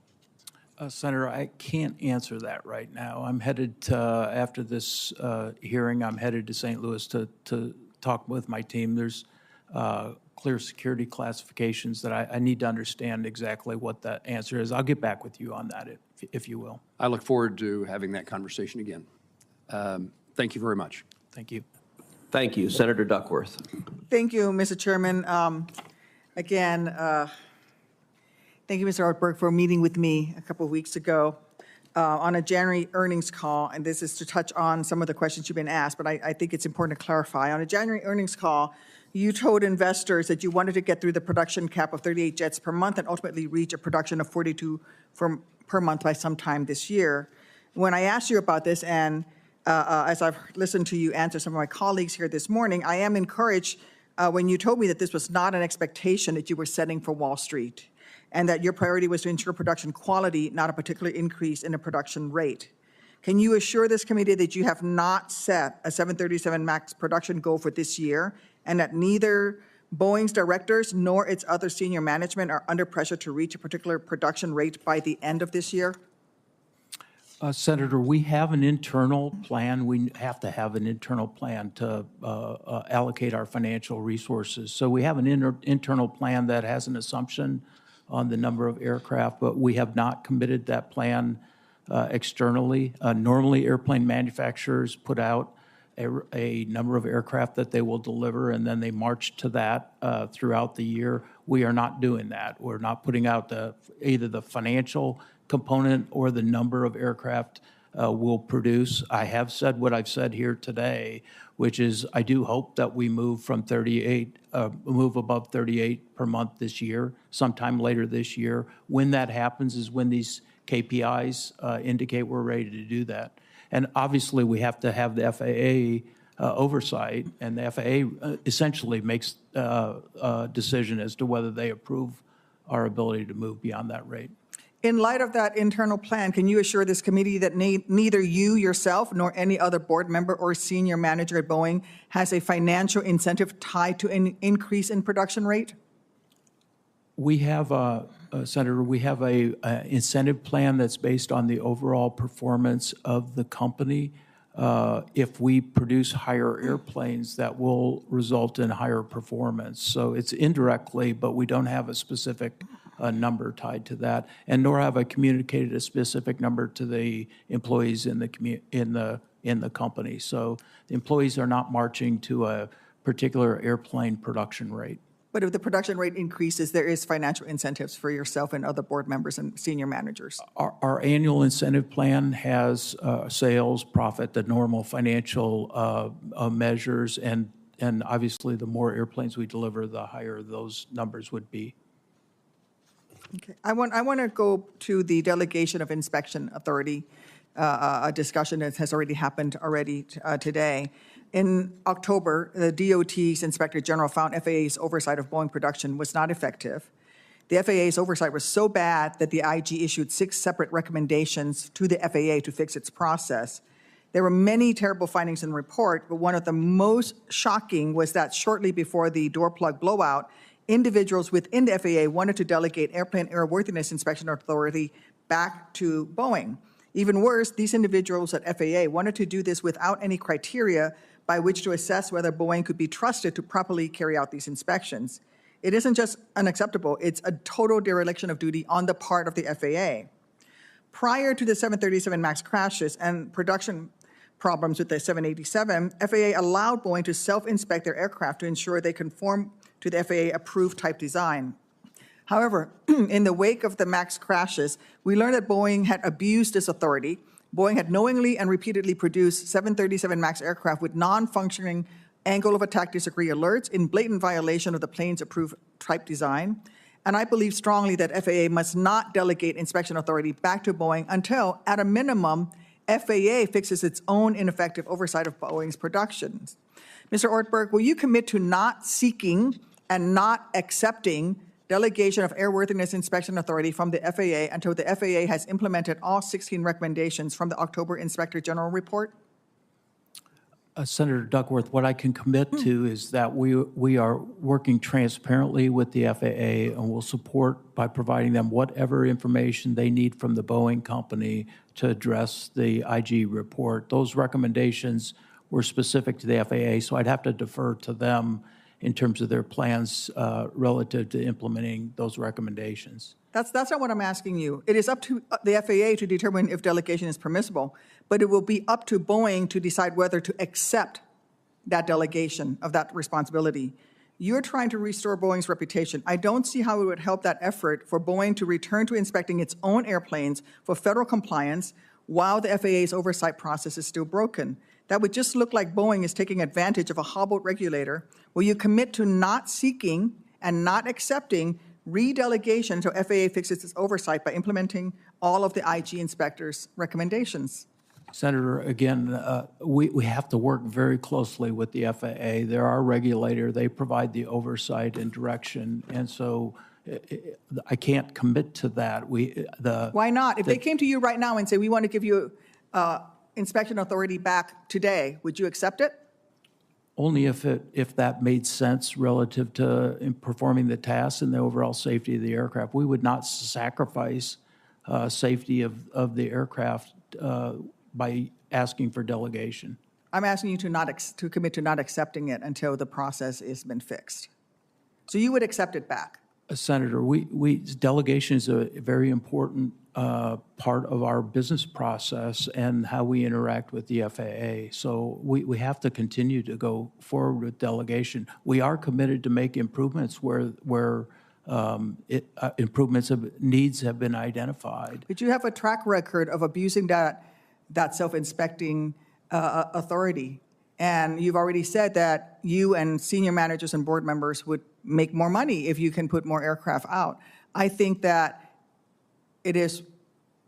Senator, I can't answer that right now. I'm headed to, after this hearing, I'm headed to St. Louis to talk with my team. There's clear security classifications that I need to understand exactly what that answer is. I'll get back with you on that, if you will. I look forward to having that conversation again. Thank you very much. Thank you. Thank you. Senator Duckworth. Thank you, Mr. Chairman. Again, thank you, Mr. Ortberg, for meeting with me a couple of weeks ago on a January earnings call, and this is to touch on some of the questions you've been asked, but I think it's important to clarify. On a January earnings call, you told investors that you wanted to get through the production cap of 38 jets per month and ultimately reach a production of 42 per month by sometime this year. When I asked you about this, and as I've listened to you answer some of my colleagues here this morning, I am encouraged when you told me that this was not an expectation that you were setting for Wall Street, and that your priority was to ensure production quality, not a particular increase in the production rate. Can you assure this committee that you have not set a 737 MAX production goal for this year, and that neither Boeing's directors nor its other senior management are under pressure to reach a particular production rate by the end of this year? Senator, we have an internal plan. We have to have an internal plan to allocate our financial resources. So we have an internal plan that has an assumption on the number of aircraft, but we have not committed that plan externally. Normally, airplane manufacturers put out a number of aircraft that they will deliver, and then they march to that throughout the year. We are not doing that. We're not putting out either the financial component or the number of aircraft we'll produce. I have said what I've said here today, which is I do hope that we move from 38, move above 38 per month this year, sometime later this year. When that happens is when these KPIs indicate we're ready to do that. And obviously, we have to have the FAA oversight, and the FAA essentially makes a decision as to whether they approve our ability to move beyond that rate. In light of that internal plan, can you assure this committee that neither you yourself nor any other board member or senior manager at Boeing has a financial incentive tied to an increase in production rate? We have, Senator, we have a incentive plan that's based on the overall performance of the company. If we produce higher airplanes, that will result in higher performance. So it's indirectly, but we don't have a specific number tied to that, and nor have I communicated a specific number to the employees in the company. So the employees are not marching to a particular airplane production rate. But if the production rate increases, there is financial incentives for yourself and other board members and senior managers. Our annual incentive plan has sales, profit, the normal financial measures, and And obviously, the more airplanes we deliver, the higher those numbers would be. Okay. I want to go to the delegation of inspection authority, a discussion that has already happened today. In October, the DOT's Inspector General found FAA's oversight of Boeing production was not effective. The FAA's oversight was so bad that the IG issued 6 separate recommendations to the FAA to fix its process. There were many terrible findings in the report, but one of the most shocking was that shortly before the door plug blowout, individuals within the FAA wanted to delegate airplane airworthiness inspection authority back to Boeing. Even worse, these individuals at FAA wanted to do this without any criteria by which to assess whether Boeing could be trusted to properly carry out these inspections. It isn't just unacceptable, it's a total dereliction of duty on the part of the FAA. Prior to the 737 MAX crashes and production problems with the 787, FAA allowed Boeing to self-inspect their aircraft to ensure they conform to the FAA-approved type design. However, in the wake of the MAX crashes, we learned that Boeing had abused this authority. Boeing had knowingly and repeatedly produced 737 MAX aircraft with non-functioning angle of attack disagree alerts in blatant violation of the plane's approved type design. And I believe strongly that FAA must not delegate inspection authority back to Boeing until, at a minimum, FAA fixes its own ineffective oversight of Boeing's productions. Mr. Ortberg, will you commit to not seeking and not accepting delegation of airworthiness inspection authority from the FAA until the FAA has implemented all 16 recommendations from the October Inspector General report? Senator Duckworth, what I can commit to is that we are working transparently with the FAA and will support by providing them whatever information they need from the Boeing company to address the IG report. Those recommendations were specific to the FAA, so I'd have to defer to them in terms of their plans relative to implementing those recommendations. That's not what I'm asking you. It is up to the FAA to determine if delegation is permissible, but it will be up to Boeing to decide whether to accept that delegation of that responsibility. You're trying to restore Boeing's reputation. I don't see how it would help that effort for Boeing to return to inspecting its own airplanes for federal compliance while the FAA's oversight process is still broken. That would just look like Boeing is taking advantage of a hobbled regulator. Will you commit to not seeking and not accepting redelegation until FAA fixes its oversight by implementing all of the IG inspectors' recommendations? Senator, again, we have to work very closely with the FAA. They're our regulator. They provide the oversight and direction, and so I can't commit to that. Why not? If they came to you right now and say, we want to give you inspection authority back today, would you accept it? Only if that made sense relative to performing the tasks and the overall safety of the aircraft. We would not sacrifice safety of the aircraft by asking for delegation. I'm asking you to commit to not accepting it until the process has been fixed. So you would accept it back? Senator, delegation is a very important part of our business process and how we interact with the FAA. So we have to continue to go forward with delegation. We are committed to make improvements where needs have been identified. But you have a track record of abusing that self-inspecting authority. And you've already said that you and senior managers and board members would make more money if you can put more aircraft out. I think that it is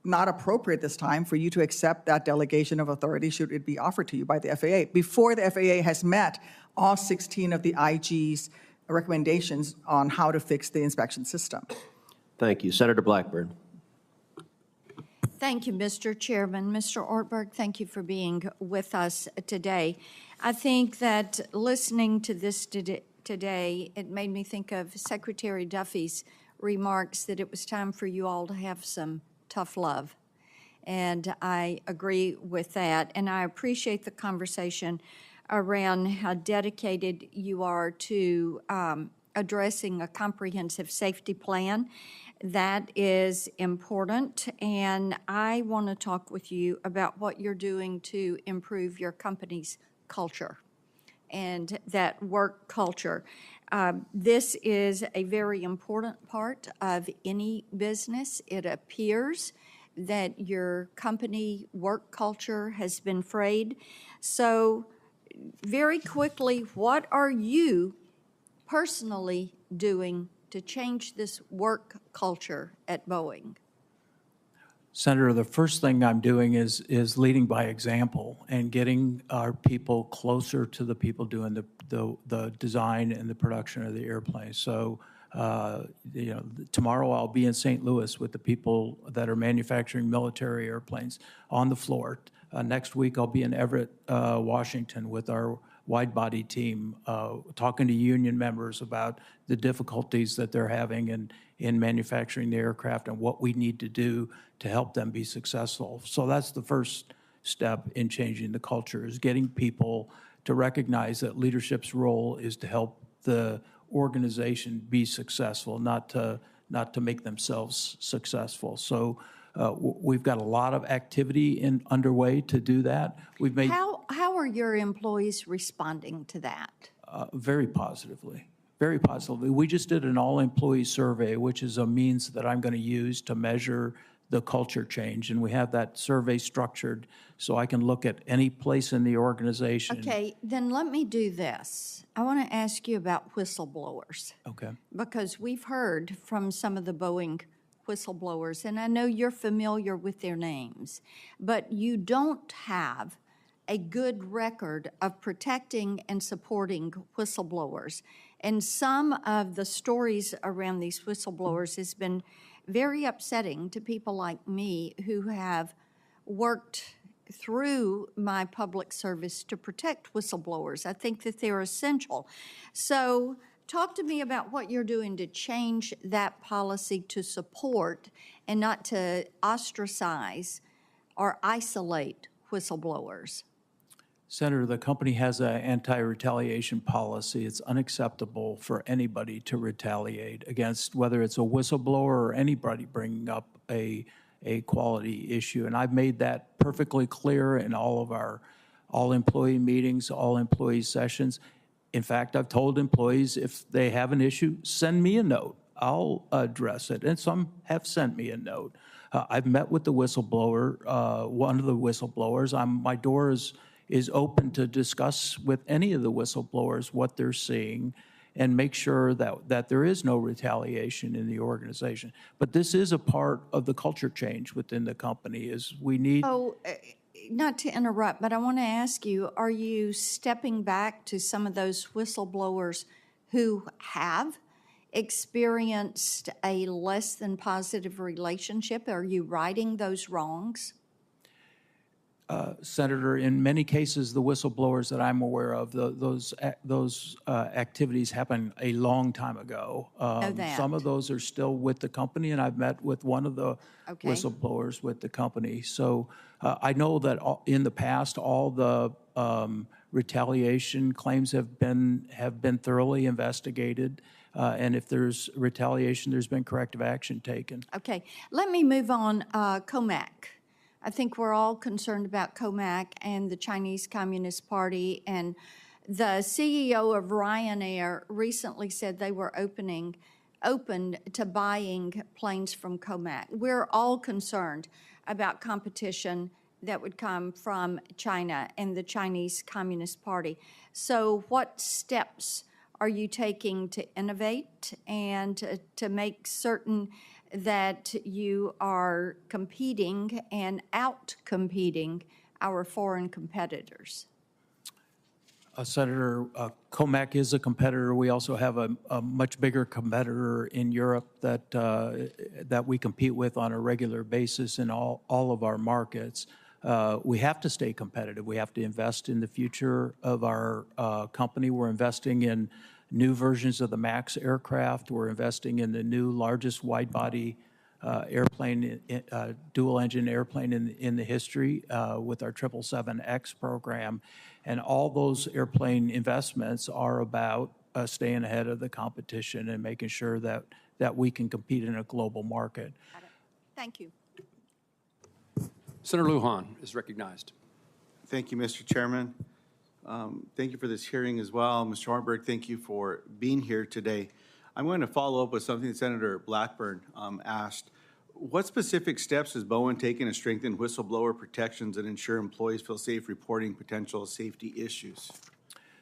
not appropriate this time for you to accept that delegation of authority should it be offered to you by the FAA before the FAA has met all 16 of the IG's recommendations on how to fix the inspection system. Thank you. Senator Blackburn. Thank you, Mr. Chairman. Mr. Ortberg, thank you for being with us today. I think that listening to this today, it made me think of Secretary Duffy's remarks that it was time for you all to have some tough love. And I agree with that. And I appreciate the conversation around how dedicated you are to addressing a comprehensive safety plan. That is important, and I want to talk with you about what you're doing to improve your company's culture and that work culture. This is a very important part of any business. It appears that your company work culture has been frayed. So very quickly, what are you personally doing to change this work culture at Boeing? Senator, the first thing I'm doing is leading by example and getting our people closer to the people doing the design and the production of the airplane. So, tomorrow I'll be in St. Louis with the people that are manufacturing military airplanes on the floor. Next week I'll be in Everett, Washington with our wide-body team, talking to union members about the difficulties that they're having in manufacturing the aircraft and what we need to do to help them be successful. So that's the first step in changing the culture, is getting people to recognize that leadership's role is to help the organization be successful, not to make themselves successful. So we've got a lot of activity underway to do that. We've made How are your employees responding to that? very positively. Very positively. We just did an all-employee survey, which is a means that I'm going to use to measure the culture change. And we have that survey structured so I can look at any place in the organization. Okay, then let me do this. I want to ask you about whistleblowers. Okay. Because we've heard from some of the Boeing whistleblowers, and I know you're familiar with their names, but you don't have a good record of protecting and supporting whistleblowers. And some of the stories around these whistleblowers has been very upsetting to people like me who have worked through my public service to protect whistleblowers. I think that they're essential. So talk to me about what you're doing to change that policy to support and not to ostracize or isolate whistleblowers. Senator, the company has an anti-retaliation policy. It's unacceptable for anybody to retaliate against, whether it's a whistleblower or anybody bringing up a quality issue. And I've made that perfectly clear in all of our all-employee meetings, all-employee sessions. In fact, I've told employees if they have an issue, send me a note. I'll address it. And some have sent me a note. I've met with the whistleblower, one of the whistleblowers. My door is open to discuss with any of the whistleblowers what they're seeing and make sure that there is no retaliation in the organization. But this is a part of the culture change within the company, is we need... Oh, not to interrupt, but I want to ask you, are you stepping back to some of those whistleblowers who have experienced a less than positive relationship? Are you righting those wrongs? Senator, in many cases, the whistleblowers that I'm aware of, those activities happened a long time ago. Some of those are still with the company, and I've met with one of the whistleblowers with the company. So I know that in the past, all the retaliation claims have been thoroughly investigated, and if there's retaliation, there's been corrective action taken. Okay, let me move on. COMAC. I think we're all concerned about COMAC and the Chinese Communist Party, and the CEO of Ryanair recently said they were open to buying planes from COMAC. We're all concerned about competition that would come from China and the Chinese Communist Party. So what steps are you taking to innovate and to make certain that you are competing and out-competing our foreign competitors? Senator, COMAC is a competitor. We also have a much bigger competitor in Europe that we compete with on a regular basis in all of our markets. We have to stay competitive. We have to invest in the future of our company. We're investing in new versions of the MAX aircraft. We're investing in the new largest wide-body airplane, dual-engine airplane in the history with our 777X program. And all those airplane investments are about staying ahead of the competition and making sure that we can compete in a global market. Thank you. Senator Lujan is recognized. Thank you, Mr. Chairman. Thank you for this hearing as well. Mr. Ortberg, thank you for being here today. I'm going to follow up with something that Senator Blackburn asked. What specific steps has Boeing taken to strengthen whistleblower protections and ensure employees feel safe reporting potential safety issues?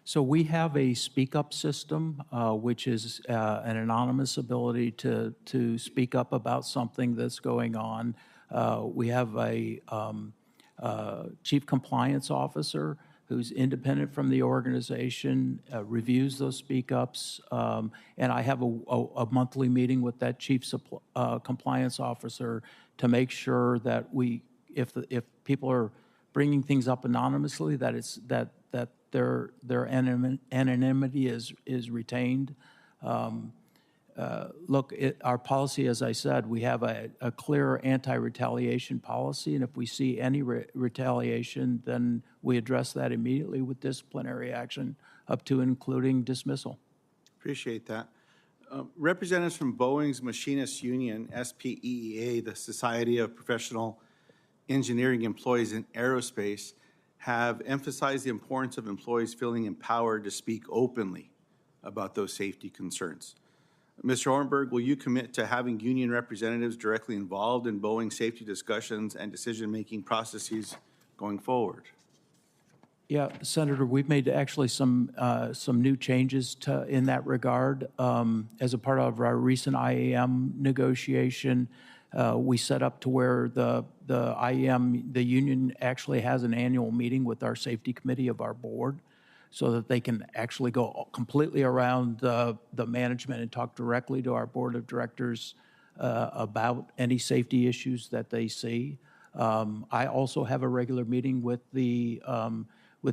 So we have a speak-up system, which is an anonymous ability to speak up about something that's going on. We have a chief compliance officer who's independent from the organization, reviews those speak-ups, and I have a monthly meeting with that chief compliance officer to make sure that if people are bringing things up anonymously, that their anonymity is retained. Look, our policy, as I said, we have a clear anti-retaliation policy, and if we see any retaliation, then we address that immediately with disciplinary action, up to and including dismissal. Appreciate that. Representatives from Boeing's Machinists Union, SPEEA, the Society of Professional Engineering Employees in Aerospace, have emphasized the importance of employees feeling empowered to speak openly about those safety concerns. Mr. Ortberg, will you commit to having union representatives directly involved in Boeing safety discussions and decision-making processes going forward? Yeah, Senator, we've made actually some new changes in that regard. As a part of our recent IAM negotiation, we set up to where the IAM, the union actually has an annual meeting with our safety committee of our board, so that they can actually go completely around the management and talk directly to our board of directors about any safety issues that they see. I also have a regular meeting with the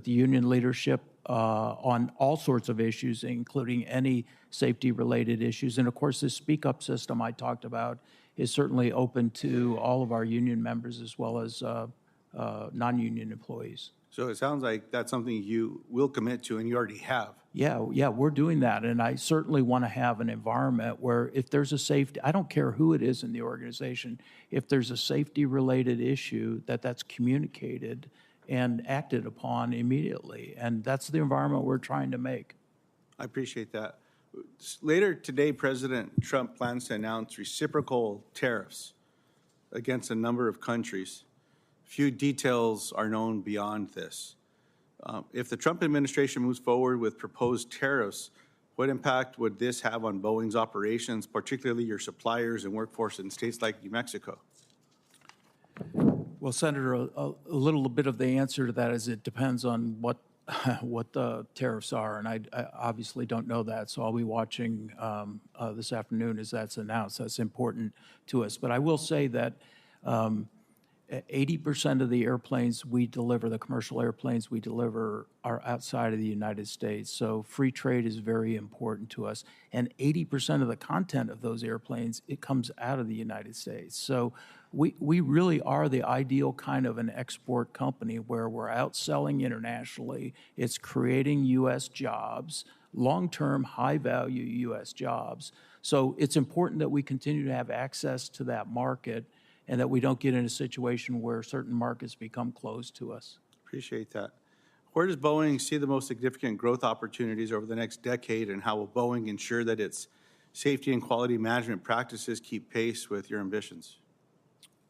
union leadership on all sorts of issues, including any safety-related issues. And of course, this speak-up system I talked about is certainly open to all of our union members as well as non-union employees. So it sounds like that's something you will commit to and you already have. Yeah, we're doing that. And I certainly want to have an environment where if there's a safety, I don't care who it is in the organization, if there's a safety-related issue, that's communicated and acted upon immediately. And that's the environment we're trying to make. I appreciate that. Later today, President Trump plans to announce reciprocal tariffs against a number of countries. Few details are known beyond this. If the Trump administration moves forward with proposed tariffs, what impact would this have on Boeing's operations, particularly your suppliers and workforce in states like New Mexico? Well, Senator, a little bit of the answer to that is it depends on what the tariffs are, and I obviously don't know that, so I'll be watching this afternoon as that's announced. That's important to us. But I will say that 80% of the airplanes we deliver, the commercial airplanes we deliver, are outside of the United States. So free trade is very important to us. And 80% of the content of those airplanes, it comes out of the United States. So we really are the ideal kind of an export company where we're outselling internationally. It's creating U.S. jobs, long-term, high-value U.S. jobs. So it's important that we continue to have access to that market and that we don't get in a situation where certain markets become closed to us. Appreciate that. Where does Boeing see the most significant growth opportunities over the next decade, and how will Boeing ensure that its safety and quality management practices keep pace with your ambitions?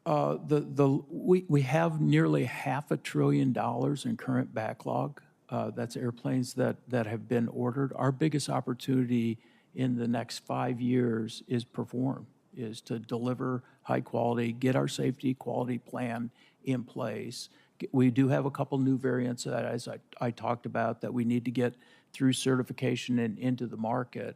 We have nearly $500 billion in current backlog. That's airplanes that have been ordered. Our biggest opportunity in the next 5 years is to deliver high quality, get our safety quality plan in place. We do have a couple new variants that, as I talked about, that we need to get through certification and into the market.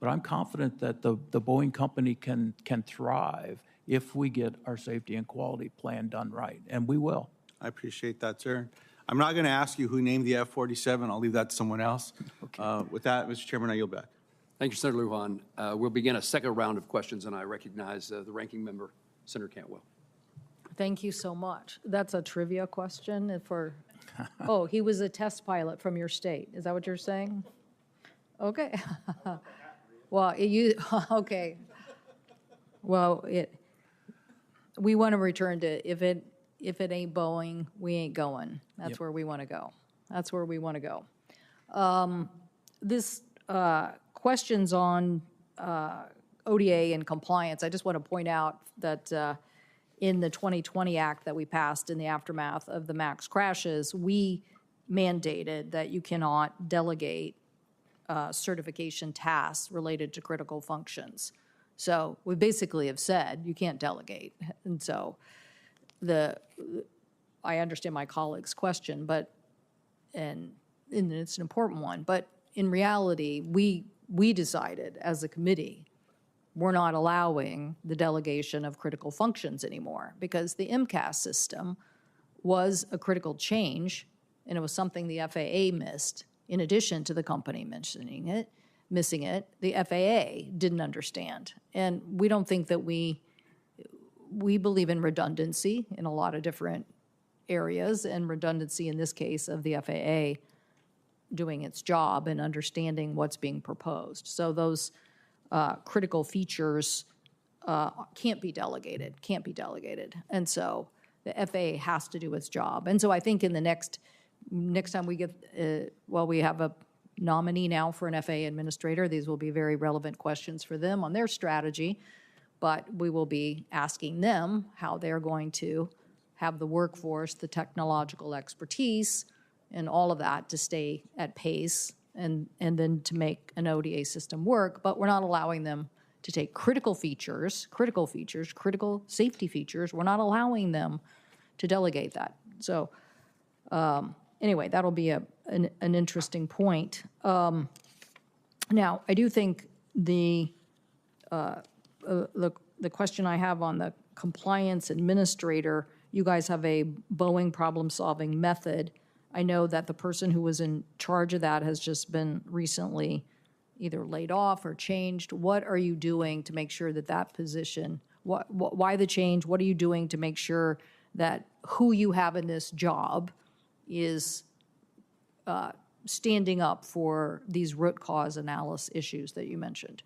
But I'm confident that the Boeing company can thrive if we get our safety and quality plan done right, and we will. I appreciate that, sir. I'm not going to ask you who named the F-47. I'll leave that to someone else. Okay. With that, Mr. Chairman, I yield back. Thank you, Senator Lujan. We'll begin a second round of questions, and I recognize the ranking member, Senator Cantwell. Thank you so much. That's a trivia question for, oh, he was a test pilot from your state. Is that what you're saying? Okay. Well, okay. Well, we want to return to, if it ain't Boeing, we ain't going. That's where we want to go. That's where we want to go. This questions on ODA and compliance, I just want to point out that in the 2020 Act that we passed in the aftermath of the MAX crashes, we mandated that you cannot delegate certification tasks related to critical functions. So we basically have said you can't delegate. And so I understand my colleague's question, and it's an important one, but in reality, we decided as a committee, we're not allowing the delegation of critical functions anymore because the MCAS system was a critical change, and it was something the FAA missed. In addition to the company missing it, the FAA didn't understand. And we don't think that we believe in redundancy in a lot of different areas, and redundancy in this case of the FAA doing its job and understanding what's being proposed. So those critical features can't be delegated. And so the FAA has to do its job. And so I think in the next time we get, we have a nominee now for an FAA administrator. These will be very relevant questions for them on their strategy, but we will be asking them how they're going to have the workforce, the technological expertise, and all of that to stay at pace and then to make an ODA system work. But we're not allowing them to take critical safety features. We're not allowing them to delegate that. So anyway, that'll be an interesting point. Now, I do think the question I have on the compliance administrator, you guys have a Boeing problem-solving method. I know that the person who was in charge of that has just been recently either laid off or changed. What are you doing to make sure that position, why the change? What are you doing to make sure that who you have in this job is standing up for these root cause analysis issues that you mentioned?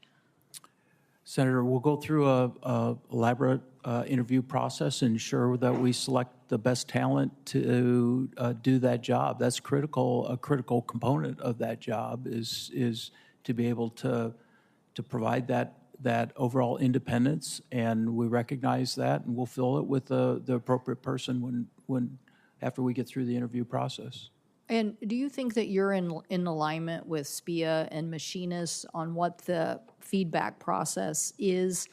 Senator, we'll go through a elaborate interview process and ensure that we select the best talent to do that job. That's critical. A critical component of that job is to be able to provide that overall independence, and we recognize that, and we'll fill it with the appropriate person when after we get through the interview process. And do you think that you're in alignment with SPIA and machinists on what the feedback process is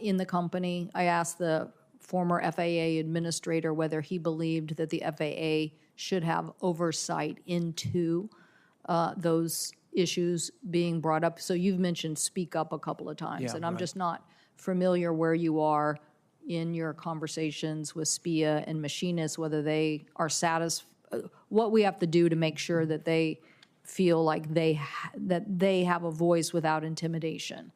in the company? I asked the former FAA administrator whether he believed that the FAA should have oversight into those issues being brought up. So you've mentioned speak up a couple of times, and I'm just not familiar where you are in your conversations with SPIA and machinists, whether they are satisfied, what we have to do to make sure that they feel like they have a voice without intimidation.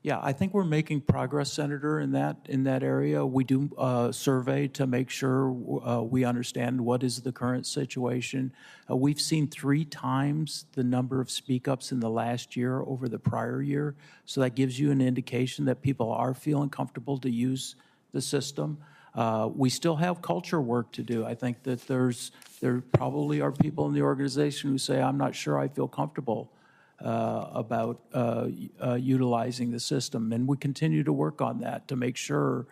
Yeah, I think we're making progress, Senator, in that area. We do a survey to make sure we understand what is the current situation. We've seen 3 times the number of speak-ups in the last year over the prior year, so that gives you an indication that people are feeling comfortable to use the system. We still have culture work to do. I think that there probably are people in the organization who say, I'm not sure I feel comfortable about utilizing the system. And we continue to work on that to make sure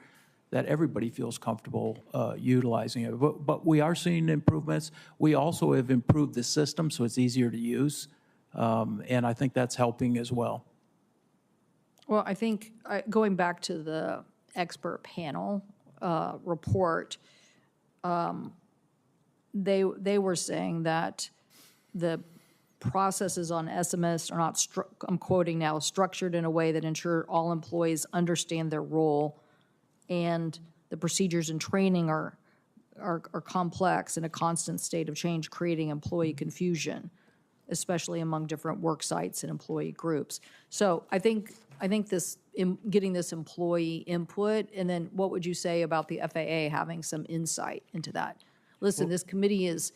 that everybody feels comfortable utilizing it. But we are seeing improvements. We also have improved the system so it's easier to use. And I think that's helping as well. Well, I think going back to the expert panel report, they were saying that the processes on SMS are not, I'm quoting now, structured in a way that ensure all employees understand their role, and the procedures and training are complex in a constant state of change, creating employee confusion, especially among different work sites and employee groups. So I think this getting this employee input, and then what would you say about the FAA having some insight into that? Listen, this committee is,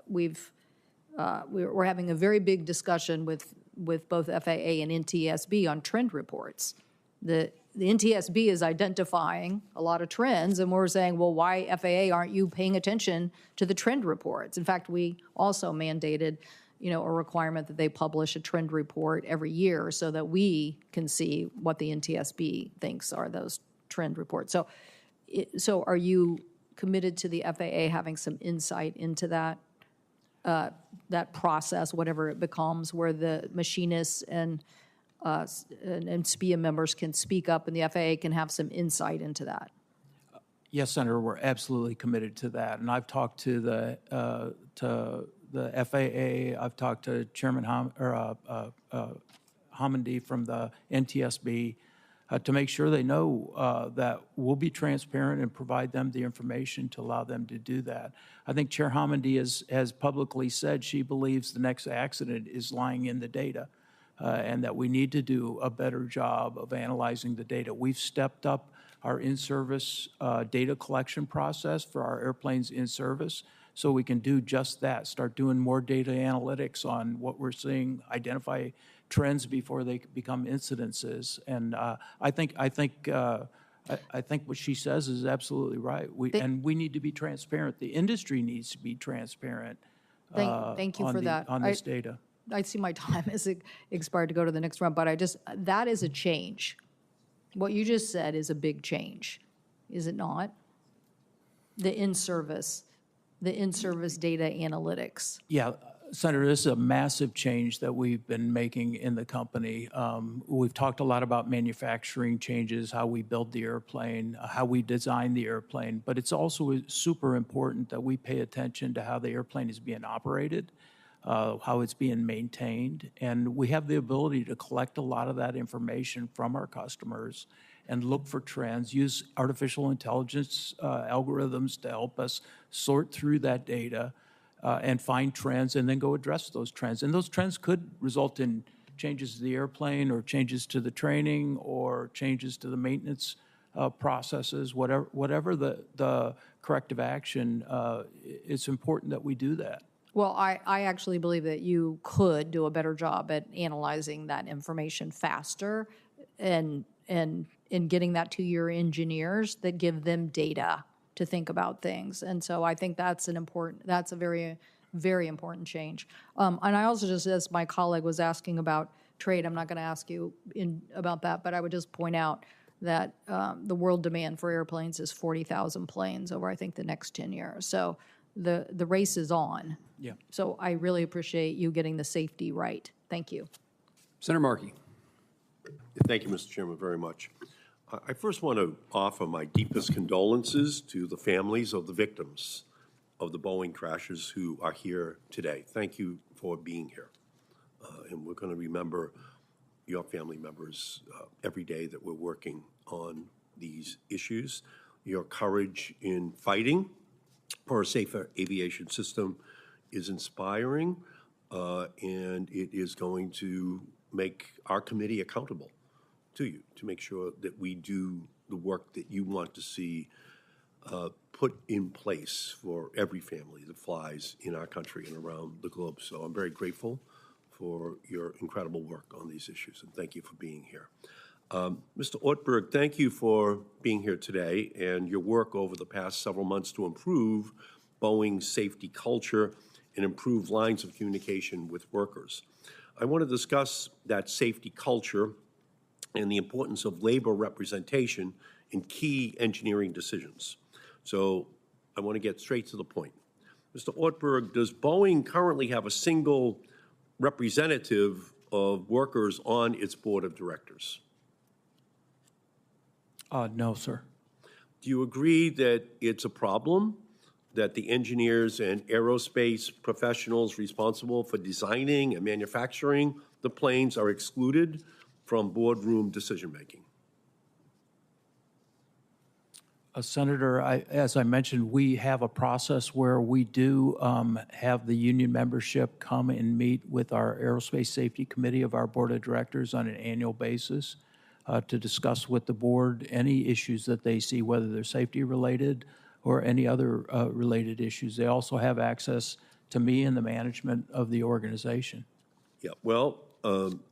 we're having a very big discussion with both FAA and NTSB on trend reports. The NTSB is identifying a lot of trends, and we're saying, well, why FAA aren't you paying attention to the trend reports? In fact, we also mandated, a requirement that they publish a trend report every year so that we can see what the NTSB thinks are those trend reports. So are you committed to the FAA having some insight into that, that process, whatever it becomes, where the machinists and SPIA members can speak up and the FAA can have some insight into that? Yes, Senator, we're absolutely committed to that. And I've talked to the FAA, I've talked to Chairman Hammondy from the NTSB to make sure they know that we'll be transparent and provide them the information to allow them to do that. I think Chair Hammondy has publicly said she believes the next accident is lying in the data and that we need to do a better job of analyzing the data. We've stepped up our in-service data collection process for our airplanes in service so we can do just that, start doing more data analytics on what we're seeing, identify trends before they become incidences. And I think what she says is absolutely right. And we need to be transparent. The industry needs to be transparent. Thank you for that. On this data. I see my time has expired to go to the next round, but that is a change. What you just said is a big change, is it not? The in-service data analytics. Yeah, Senator, this is a massive change that we've been making in the company. We've talked a lot about manufacturing changes, how we build the airplane, how we design the airplane, but it's also super important that we pay attention to how the airplane is being operated, how it's being maintained, and we have the ability to collect a lot of that information from our customers and look for trends, use artificial intelligence algorithms to help us sort through that data and find trends and then go address those trends. And those trends could result in changes to the airplane or changes to the training or changes to the maintenance processes, whatever the corrective action, it's important that we do that. Well, I actually believe that you could do a better job at analyzing that information faster and getting that to your engineers that give them data to think about things. And so I think that's a very, very important change. And I also just, as my colleague was asking about trade, I'm not going to ask you about that, but I would just point out that the world demand for airplanes is 40,000 planes over, I think, the next 10 years. So the race is on. Yeah. So I really appreciate you getting the safety right. Thank you. Senator Markey. Thank you, Mr. Chairman, very much. I first want to offer my deepest condolences to the families of the victims of the Boeing crashes who are here today. Thank you for being here. And we're going to remember your family members every day that we're working on these issues. Your courage in fighting for a safer aviation system is inspiring, and it is going to make our committee accountable to you to make sure that we do the work that you want to see put in place for every family that flies in our country and around the globe. So I'm very grateful for your incredible work on these issues, and thank you for being here. Mr. Ortberg, thank you for being here today and your work over the past several months to improve Boeing's safety culture and improve lines of communication with workers. I want to discuss that safety culture and the importance of labor representation in key engineering decisions. So I want to get straight to the point. Mr. Ortberg, does Boeing currently have a single representative of workers on its board of directors? No, sir. Do you agree that it's a problem that the engineers and aerospace professionals responsible for designing and manufacturing the planes are excluded from boardroom decision-making? Senator, as I mentioned, we have a process where we do have the union membership come and meet with our Aerospace Safety Committee of our Board of Directors on an annual basis to discuss with the board any issues that they see, whether they're safety-related or any other related issues. They also have access to me and the management of the organization. Yeah, well,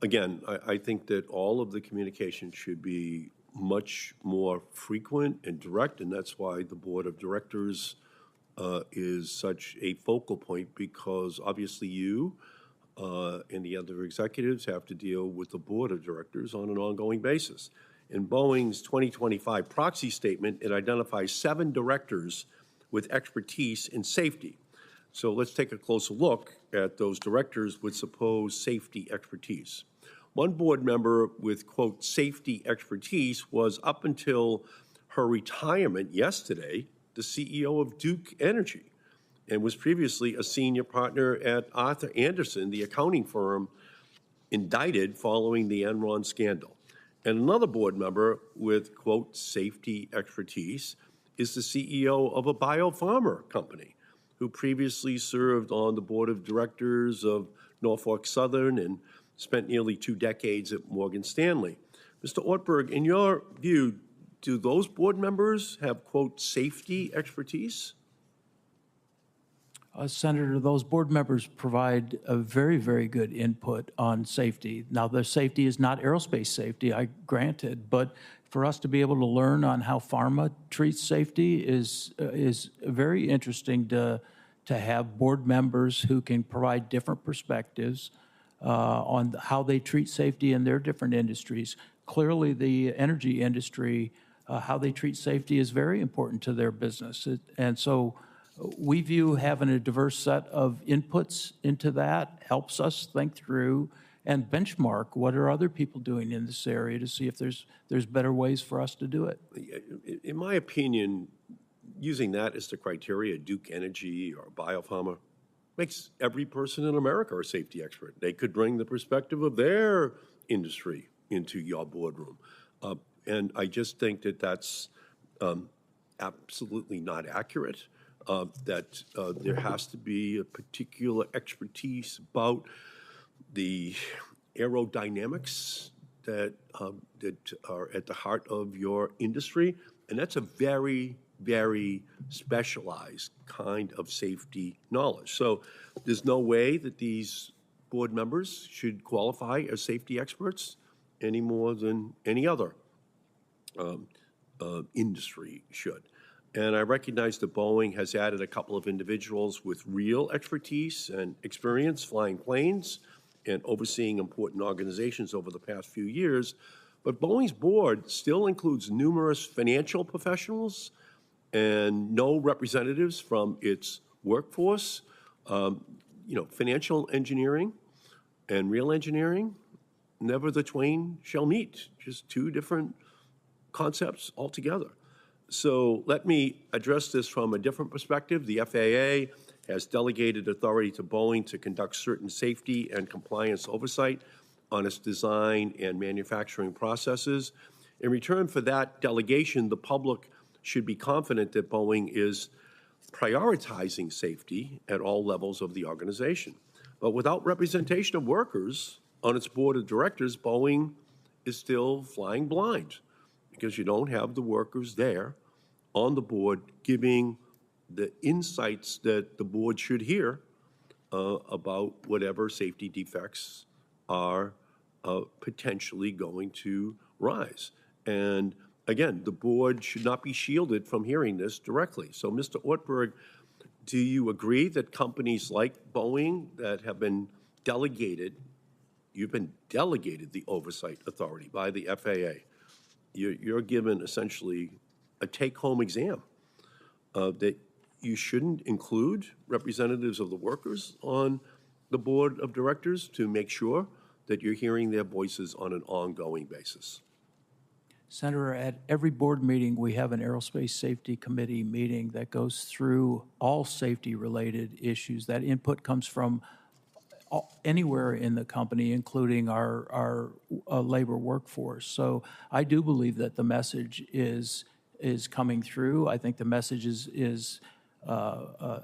again, I think that all of the communication should be much more frequent and direct, and that's why the Board of Directors is such a focal point, because obviously you and the other executives have to deal with the board of directors on an ongoing basis. In Boeing's 2025 proxy statement, it identifies 7 directors with expertise in safety. So let's take a closer look at those directors with supposed safety expertise. One board member with, quote, safety expertise was, up until her retirement yesterday, the CEO of Duke Energy, and was previously a senior partner at Arthur Andersen, the accounting firm indicted following the Enron scandal. And another board member with, quote, safety expertise is the CEO of a biopharma company who previously served on the board of directors of Norfolk Southern and spent nearly 2 decades at Morgan Stanley. Mr. Ortberg, in your view, do those board members have, quote, safety expertise? Senator, those board members provide a very, very good input on safety. Now, their safety is not aerospace safety, I granted, but for us to be able to learn on how pharma treats safety is very interesting to have board members who can provide different perspectives on how they treat safety in their different industries. Clearly, the energy industry, how they treat safety is very important to their business. And so we view having a diverse set of inputs into that helps us think through and benchmark what are other people doing in this area to see if there's better ways for us to do it. In my opinion, using that as the criteria, Duke Energy or biopharma, makes every person in America a safety expert. They could bring the perspective of their industry into your boardroom. And I just think that that's absolutely not accurate, that there has to be a particular expertise about the aerodynamics that are at the heart of your industry. And that's a very, very specialized kind of safety knowledge. So there's no way that these board members should qualify as safety experts any more than any other industry should. And I recognize that Boeing has added a couple of individuals with real expertise and experience flying planes and overseeing important organizations over the past few years. But Boeing's board still includes numerous financial professionals and no representatives from its workforce. Financial engineering and real engineering, never the twain shall meet, just 2 different concepts altogether. So let me address this from a different perspective. The FAA has delegated authority to Boeing to conduct certain safety and compliance oversight on its design and manufacturing processes. In return for that delegation, the public should be confident that Boeing is prioritizing safety at all levels of the organization. But without representation of workers on its board of directors, Boeing is still flying blind because you don't have the workers there on the board giving the insights that the board should hear about whatever safety defects are potentially going to rise. And again, the board should not be shielded from hearing this directly. So, Mr. Ortberg, do you agree that companies like Boeing that have been delegated, you've been delegated the oversight authority by the FAA, you're given essentially a take-home exam that you shouldn't include representatives of the workers on the board of directors to make sure that you're hearing their voices on an ongoing basis? Senator, at every board meeting, we have an aerospace safety committee meeting that goes through all safety-related issues. That input comes from anywhere in the company, including our labor workforce. So I do believe that the message is coming through. I think the message is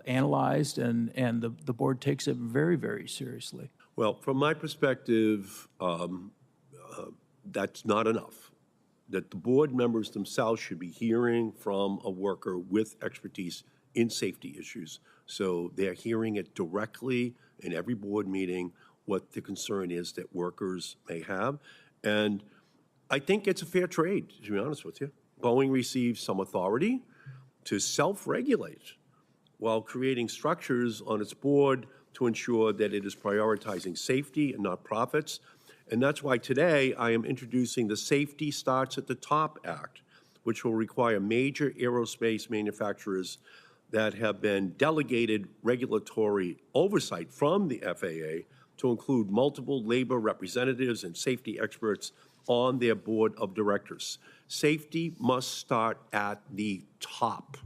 analyzed, and the board takes it very, very seriously. Well, from my perspective, that's not enough. That the board members themselves should be hearing from a worker with expertise in safety issues. So they're hearing it directly in every board meeting, what the concern is that workers may have. And I think it's a fair trade, to be honest with you. Boeing receives some authority to self-regulate while creating structures on its board to ensure that it is prioritizing safety and not profits. And that's why today I am introducing the Safety Starts at the Top Act, which will require major aerospace manufacturers that have been delegated regulatory oversight from the FAA to include multiple labor representatives and safety experts on their board of directors. Safety must start at the top,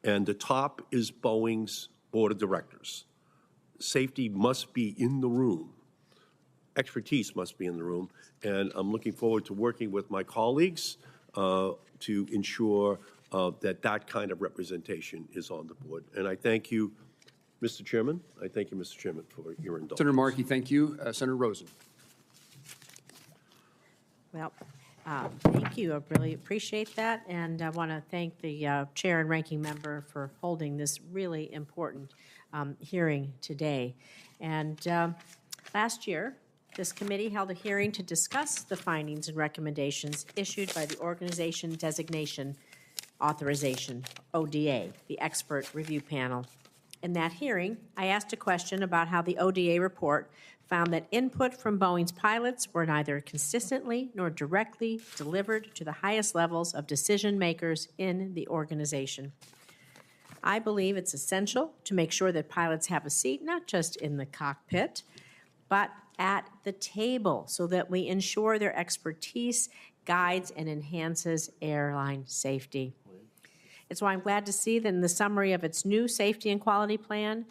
and the top is Boeing's board of directors. Safety must be in the room. Expertise must be in the room, and I'm looking forward to working with my colleagues to ensure that that kind of representation is on the board. And I thank you, Mr. Chairman. I thank you, Mr. Chairman, for your indulgence. Senator Markey, thank you. Senator Rosen. Well, thank you. I really appreciate that. And I want to thank the chair and ranking member for holding this really important hearing today. And last year, this committee held a hearing to discuss the findings and recommendations issued by the Organization Designation Authorization, ODA, the expert review panel. In that hearing, I asked a question about how the ODA report found that input from Boeing's pilots were neither consistently nor directly delivered to the highest levels of decision makers in the organization. I believe it's essential to make sure that pilots have a seat, not just in the cockpit, but at the table, so that we ensure their expertise guides and enhances airline safety. It's why I'm glad to see that in the summary of its new safety and quality plan,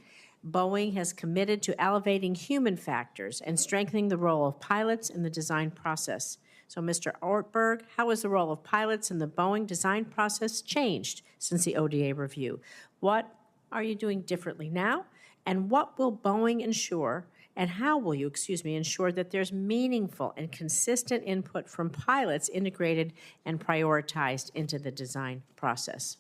Boeing has committed to elevating human factors and strengthening the role of pilots in the design process. So, Mr. Ortberg, how has the role of pilots in the Boeing design process changed since the ODA review? What are you doing differently now? And what will Boeing ensure, and how will you, ensure that there's meaningful and consistent input from pilots integrated and prioritized into the design process?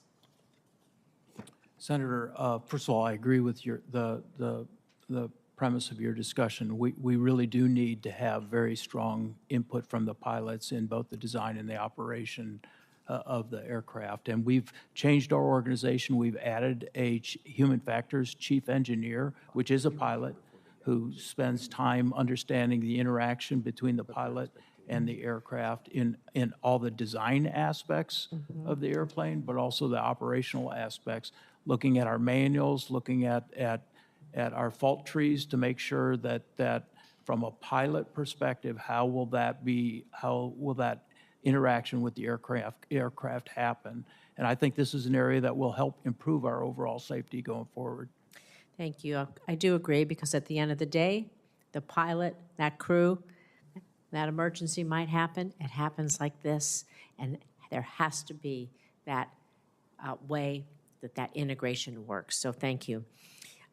Senator, first of all, I agree with the premise of your discussion. We really do need to have very strong input from the pilots in both the design and the operation of the aircraft. And we've changed our organization. We've added a human factors chief engineer, which is a pilot, who spends time understanding the interaction between the pilot and the aircraft in all the design aspects of the airplane, but also the operational aspects, looking at our manuals, looking at our fault trees to make sure that from a pilot perspective, how will that interaction with the aircraft happen? And I think this is an area that will help improve our overall safety going forward. Thank you. I do agree, because at the end of the day, the pilot, that crew, that emergency might happen. It happens like this, and there has to be that way that integration works. So thank you.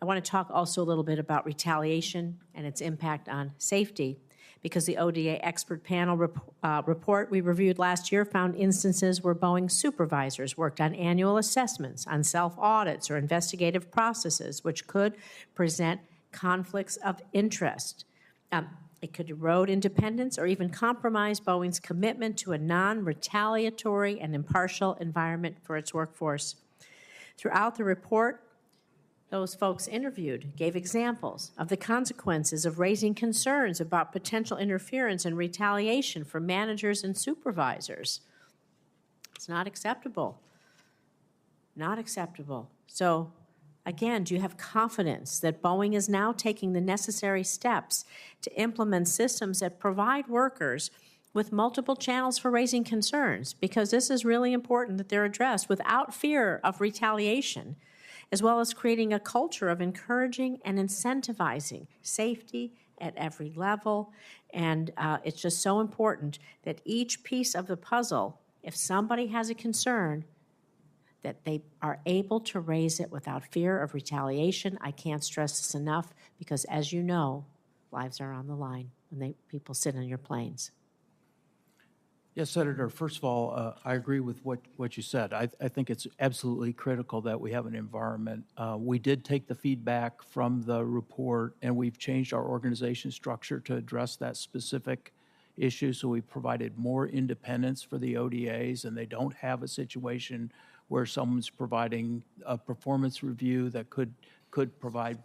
I want to talk also a little bit about retaliation and its impact on safety, because the ODA expert panel report we reviewed last year found instances where Boeing supervisors worked on annual assessments, on self-audits or investigative processes, which could present conflicts of interest. It could erode independence or even compromise Boeing's commitment to a non-retaliatory and impartial environment for its workforce. Throughout the report, those folks interviewed gave examples of the consequences of raising concerns about potential interference and retaliation from managers and supervisors. It's not acceptable. Not acceptable. So, again, do you have confidence that Boeing is now taking the necessary steps to implement systems that provide workers with multiple channels for raising concerns? Because this is really important that they're addressed without fear of retaliation, as well as creating a culture of encouraging and incentivizing safety at every level. And it's just so important that each piece of the puzzle, if somebody has a concern, that they are able to raise it without fear of retaliation. I can't stress this enough, because as you know, lives are on the line when people sit on your planes. Yes, Senator, first of all, I agree with what you said. I think it's absolutely critical that we have an environment. We did take the feedback from the report, and we've changed our organization structure to address that specific issue. So we provided more independence for the ODAs, and they don't have a situation where someone's providing a performance review that could provide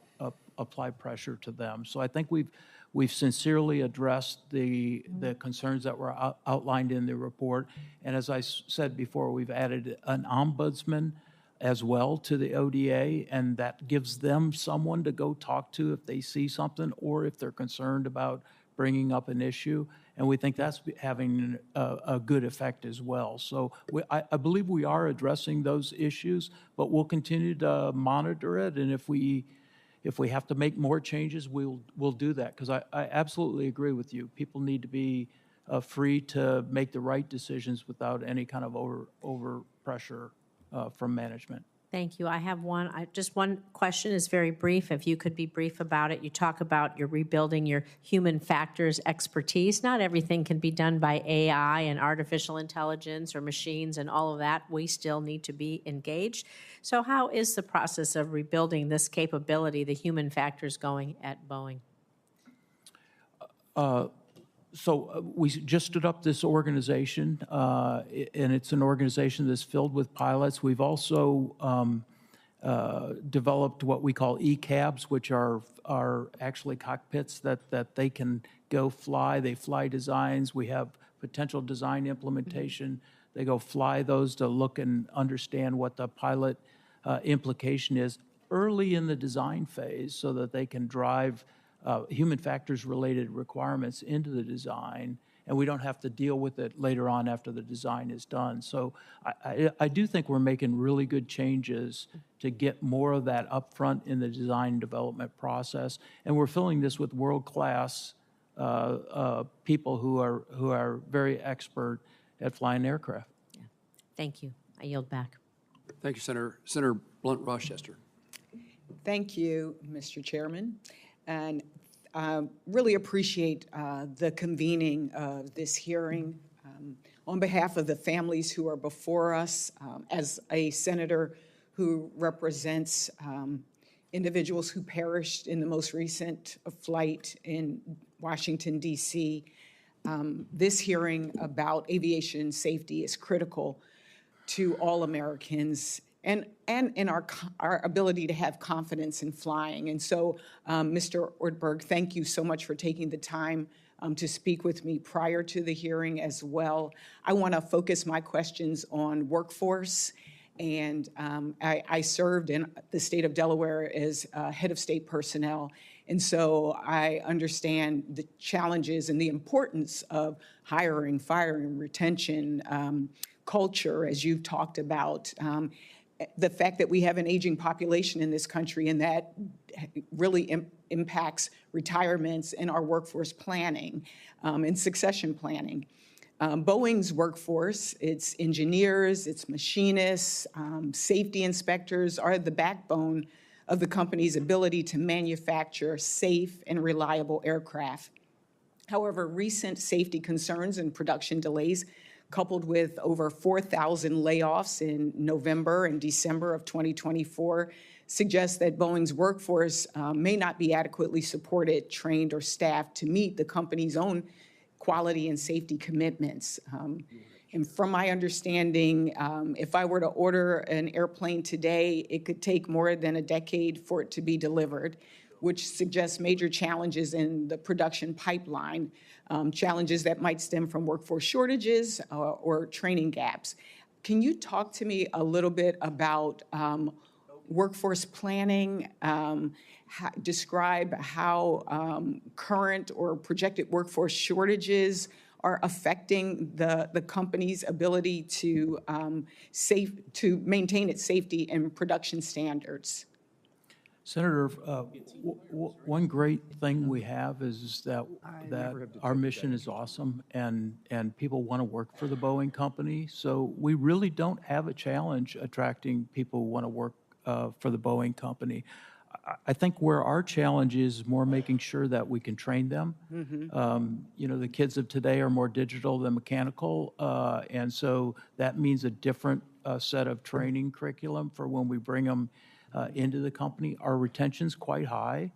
apply pressure to them. So I think we've sincerely addressed the concerns that were outlined in the report. And as I said before, we've added an ombudsman as well to the ODA, and that gives them someone to go talk to if they see something or if they're concerned about bringing up an issue. And we think that's having a good effect as well. So I believe we are addressing those issues, but we'll continue to monitor it. And if we have to make more changes, we'll do that. Because I absolutely agree with you. People need to be free to make the right decisions without any kind of over pressure from management. Thank you. I have just one question is very brief. If you could be brief about it. You talk about you're rebuilding your human factors expertise. Not everything can be done by AI and artificial intelligence or machines and all of that. We still need to be engaged. So how is the process of rebuilding this capability, the human factors, going at Boeing? So we just stood up this organization, and it's an organization that's filled with pilots. We've also developed what we call ECABs, which are actually cockpits that they can go fly. They fly designs. We have potential design implementation. They go fly those to look and understand what the pilot implication is early in the design phase so that they can drive human factors related requirements into the design, and we don't have to deal with it later on after the design is done. So I do think we're making really good changes to get more of that upfront in the design and development process, and we're filling this with world-class people who are very expert at flying aircraft. Yeah. Thank you. I yield back. Thank you, Senator. Senator Blunt-Rochester. Thank you, Mr. Chairman. And really appreciate the convening of this hearing. On behalf of the families who are before us, as a senator who represents individuals who perished in the most recent flight in Washington, D.C., this hearing about aviation safety is critical to all Americans and in our ability to have confidence in flying. And so, Mr. Ortberg, thank you so much for taking the time to speak with me prior to the hearing as well. I want to focus my questions on workforce. And I served in the state of Delaware as head of state personnel. And so I understand the challenges and the importance of hiring, firing, retention, culture, as you've talked about. The fact that we have an aging population in this country, and that really impacts retirements and our workforce planning and succession planning. Boeing's workforce, its engineers, its machinists, safety inspectors are the backbone of the company's ability to manufacture safe and reliable aircraft. However, recent safety concerns and production delays, coupled with over 4,000 layoffs in November and December of 2024, suggests that Boeing's workforce may not be adequately supported, trained, or staffed to meet the company's own quality and safety commitments. And from my understanding, if I were to order an airplane today, it could take more than a decade for it to be delivered, which suggests major challenges in the production pipeline, challenges that might stem from workforce shortages or training gaps. Can you talk to me a little bit about workforce planning? Describe how current or projected workforce shortages are affecting the company's ability to maintain its safety and production standards. Senator, one great thing we have is that our mission is awesome, and people want to work for the Boeing company. So we really don't have a challenge attracting people who want to work for the Boeing company. I think where our challenge is more making sure that we can train them. The kids of today are more digital than mechanical, and so that means a different set of training curriculum for when we bring them into the company. Our retention's quite high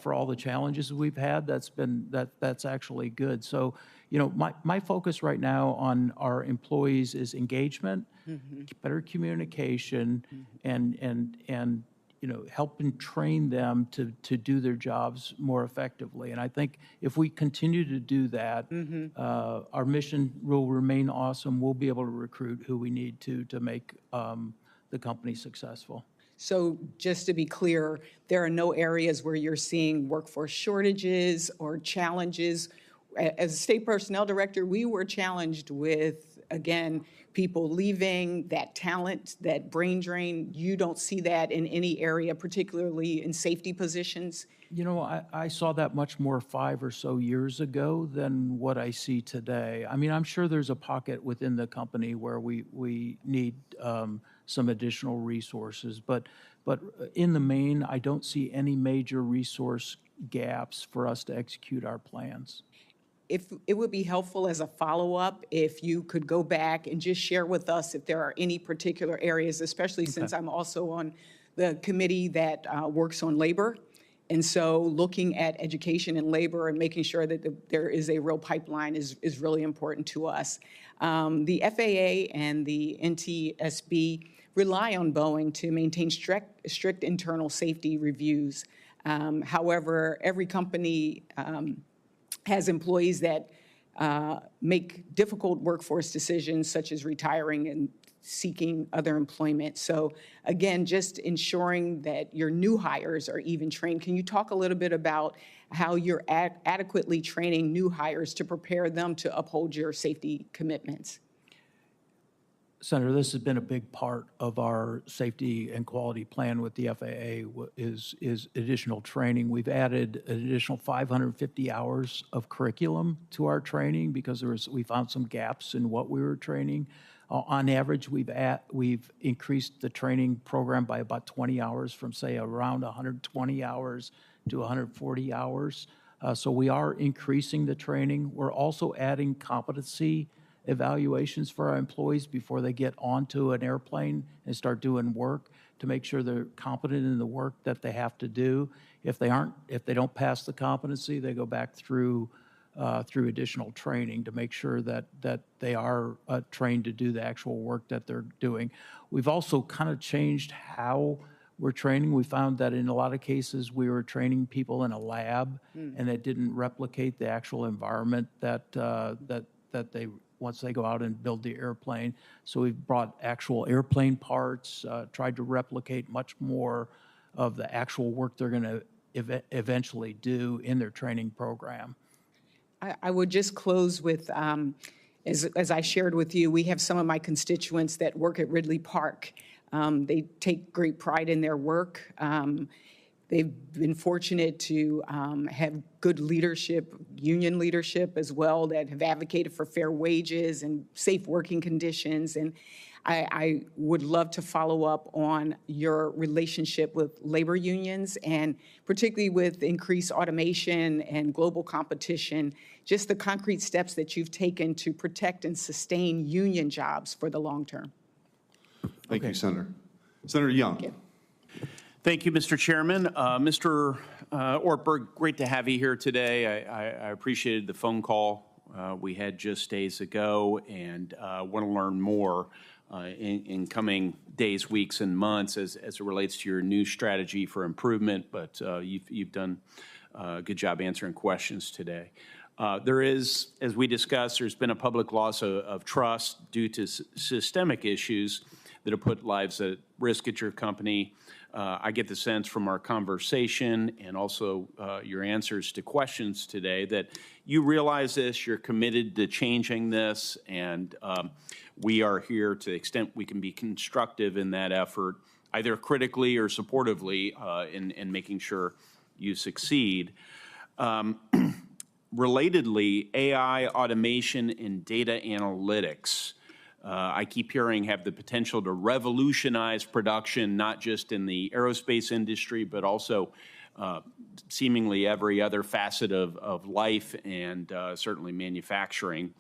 for all the challenges we've had. That's actually good. So, my focus right now on our employees is engagement, better communication, and help and train them to do their jobs more effectively. And I think if we continue to do that, our mission will remain awesome. We'll be able to recruit who we need to make the company successful. So just to be clear, there are no areas where you're seeing workforce shortages or challenges. As a state personnel director, we were challenged with, again, people leaving, that talent, that brain drain. You don't see that in any area, particularly in safety positions? I saw that much more 5 or so years ago than what I see today. I mean, I'm sure there's a pocket within the company where we need some additional resources, but in the main, I don't see any major resource gaps for us to execute our plans. If it would be helpful as a follow-up, if you could go back and just share with us if there are any particular areas, especially since I'm also on the committee that works on labor. And so looking at education and labor and making sure that there is a real pipeline is really important to us. The FAA and the NTSB rely on Boeing to maintain strict internal safety reviews. However, every company has employees that make difficult workforce decisions, such as retiring and seeking other employment. So again, just ensuring that your new hires are even trained. Can you talk a little bit about how you're adequately training new hires to prepare them to uphold your safety commitments? Senator, this has been a big part of our safety and quality plan with the FAA is additional training. We've added an additional 550 hours of curriculum to our training because we found some gaps in what we were training. On average, we've increased the training program by about 20 hours from, say, around 120 hours to 140 hours. So we are increasing the training. We're also adding competency evaluations for our employees before they get onto an airplane and start doing work to make sure they're competent in the work that they have to do. If they don't pass the competency, they go back through additional training to make sure that they are trained to do the actual work that they're doing. We've also kind of changed how we're training. We found that in a lot of cases we were training people in a lab and it didn't replicate the actual environment that they once they go out and build the airplane. So we've brought actual airplane parts, tried to replicate much more of the actual work they're going to eventually do in their training program. I would just close with, as I shared with you, we have some of my constituents that work at Ridley Park. They take great pride in their work. They've been fortunate to have good leadership, union leadership as well, that have advocated for fair wages and safe working conditions. And I would love to follow up on your relationship with labor unions and particularly with increased automation and global competition, just the concrete steps that you've taken to protect and sustain union jobs for the long term. Thank you, Senator. Senator Young. Thank you. Thank you, Mr. Chairman. Mr. Ortberg, great to have you here today. I appreciated the phone call we had just days ago and want to learn more in coming days, weeks, and months as it relates to your new strategy for improvement, but you've done a good job answering questions today. There is, as we discussed, there's been a public loss of trust due to systemic issues that have put lives at risk at your company. I get the sense from our conversation and also your answers to questions today that you realize this, you're committed to changing this, and we are here to the extent we can be constructive in that effort, either critically or supportively in making sure you succeed. Relatedly, AI, automation, and data analytics, I keep hearing have the potential to revolutionize production, not just in the aerospace industry, but also seemingly every other facet of life and certainly manufacturing.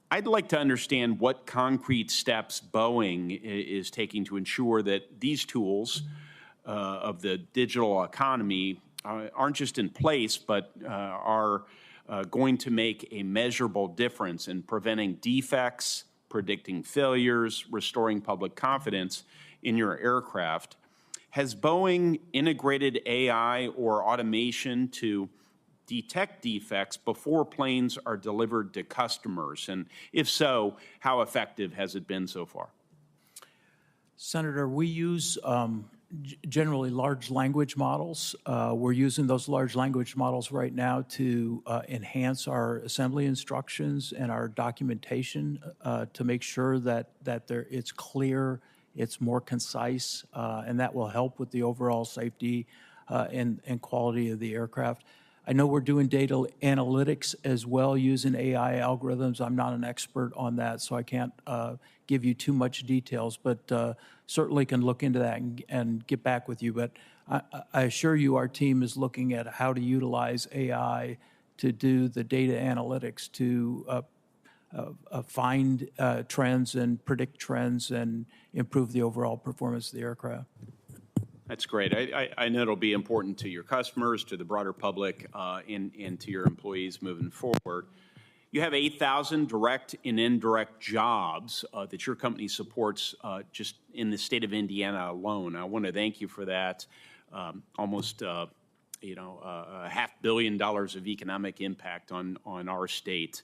I'd like to understand what concrete steps Boeing is taking to ensure that these tools of the digital economy aren't just in place, but are going to make a measurable difference in preventing defects, predicting failures, restoring public confidence in your aircraft. Has Boeing integrated AI or automation to detect defects before planes are delivered to customers? And if so, how effective has it been so far? Senator, we use generally large language models. We're using those large language models right now to enhance our assembly instructions and our documentation to make sure that it's clear, it's more concise, and that will help with the overall safety and quality of the aircraft. I know we're doing data analytics as well using AI algorithms. I'm not an expert on that, so I can't give you too much details, but certainly can look into that and get back with you. But I assure you our team is looking at how to utilize AI to do the data analytics to find trends and predict trends and improve the overall performance of the aircraft. That's great. I know it'll be important to your customers, to the broader public, and to your employees moving forward. You have 8,000 direct and indirect jobs that your company supports just in the state of Indiana alone. I want to thank you for that. Almost, $500 million of economic impact on our state.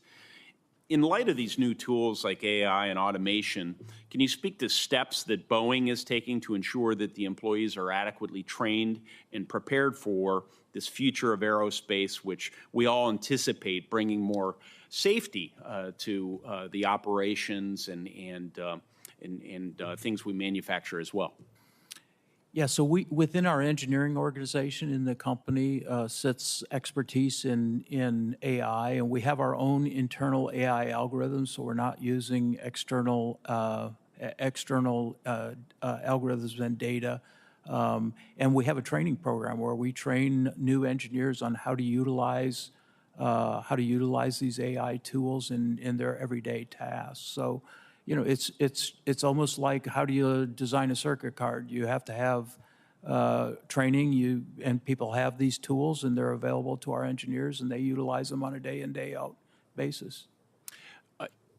In light of these new tools like AI and automation, can you speak to steps that Boeing is taking to ensure that the employees are adequately trained and prepared for this future of aerospace, which we all anticipate bringing more safety to the operations and things we manufacture as well? Yeah, so within our engineering organization in the company sits expertise in AI, and we have our own internal AI algorithms, so we're not using external algorithms and data. And we have a training program where we train new engineers on how to utilize these AI tools in their everyday tasks. So, it's almost like how do you design a circuit card? You have to have training. And people have these tools, and they're available to our engineers, and they utilize them on a day in, day out basis.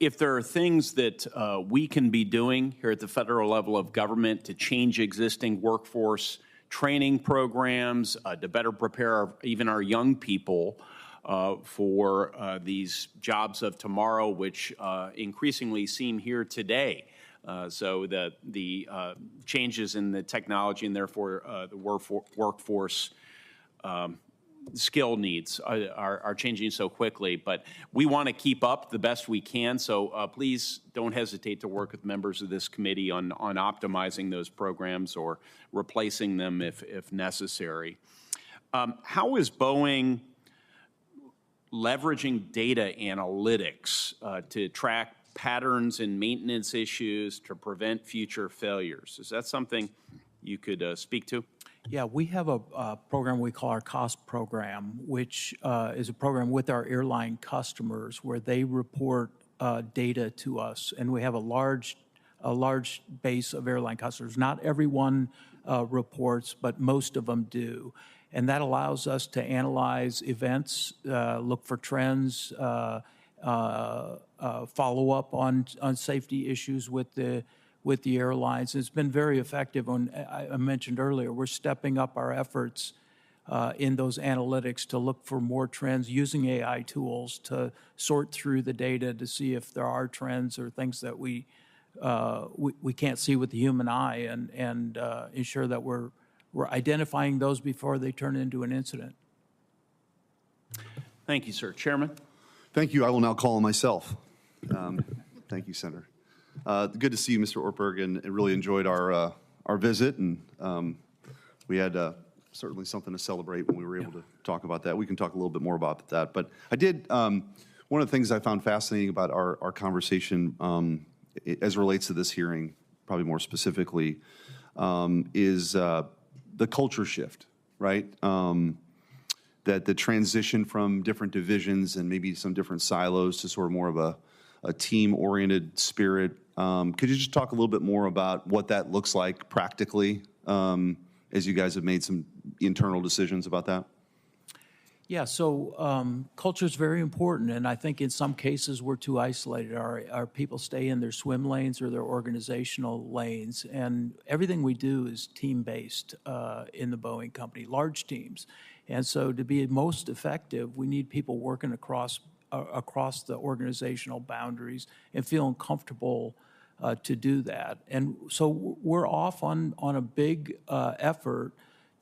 If there are things that we can be doing here at the federal level of government to change existing workforce training programs, to better prepare even our young people for these jobs of tomorrow, which increasingly seem here today. So the changes in the technology and therefore the workforce skill needs are changing so quickly. But we want to keep up the best we can. So please don't hesitate to work with members of this committee on optimizing those programs or replacing them if necessary. How is Boeing leveraging data analytics to track patterns and maintenance issues to prevent future failures? Is that something you could speak to? Yeah, we have a program we call our COST program, which is a program with our airline customers where they report data to us, and we have a large base of airline customers. Not everyone reports, but most of them do. And that allows us to analyze events, look for trends, follow up on safety issues with the airlines. It's been very effective. I mentioned earlier, we're stepping up our efforts in those analytics to look for more trends using AI tools to sort through the data to see if there are trends or things that we can't see with the human eye and ensure that we're identifying those before they turn into an incident. Thank you, sir. Chairman? Thank you. I will now call on myself. Thank you, Senator. Good to see you, Mr. Ortberg, and really enjoyed our visit. And we had certainly something to celebrate when we were able to talk about that. We can talk a little bit more about that. But I did, one of the things I found fascinating about our conversation as it relates to this hearing, probably more specifically, is the culture shift, right? That the transition from different divisions and maybe some different silos to sort of more of a team-oriented spirit. Could you just talk a little bit more about what that looks like practically as you guys have made some internal decisions about that? Yeah, so culture is very important, and I think in some cases we're too isolated. Our people stay in their swim lanes or their organizational lanes, and everything we do is team-based in the Boeing company, large teams. And so to be most effective, we need people working across the organizational boundaries and feeling comfortable to do that. And so we're off on a big effort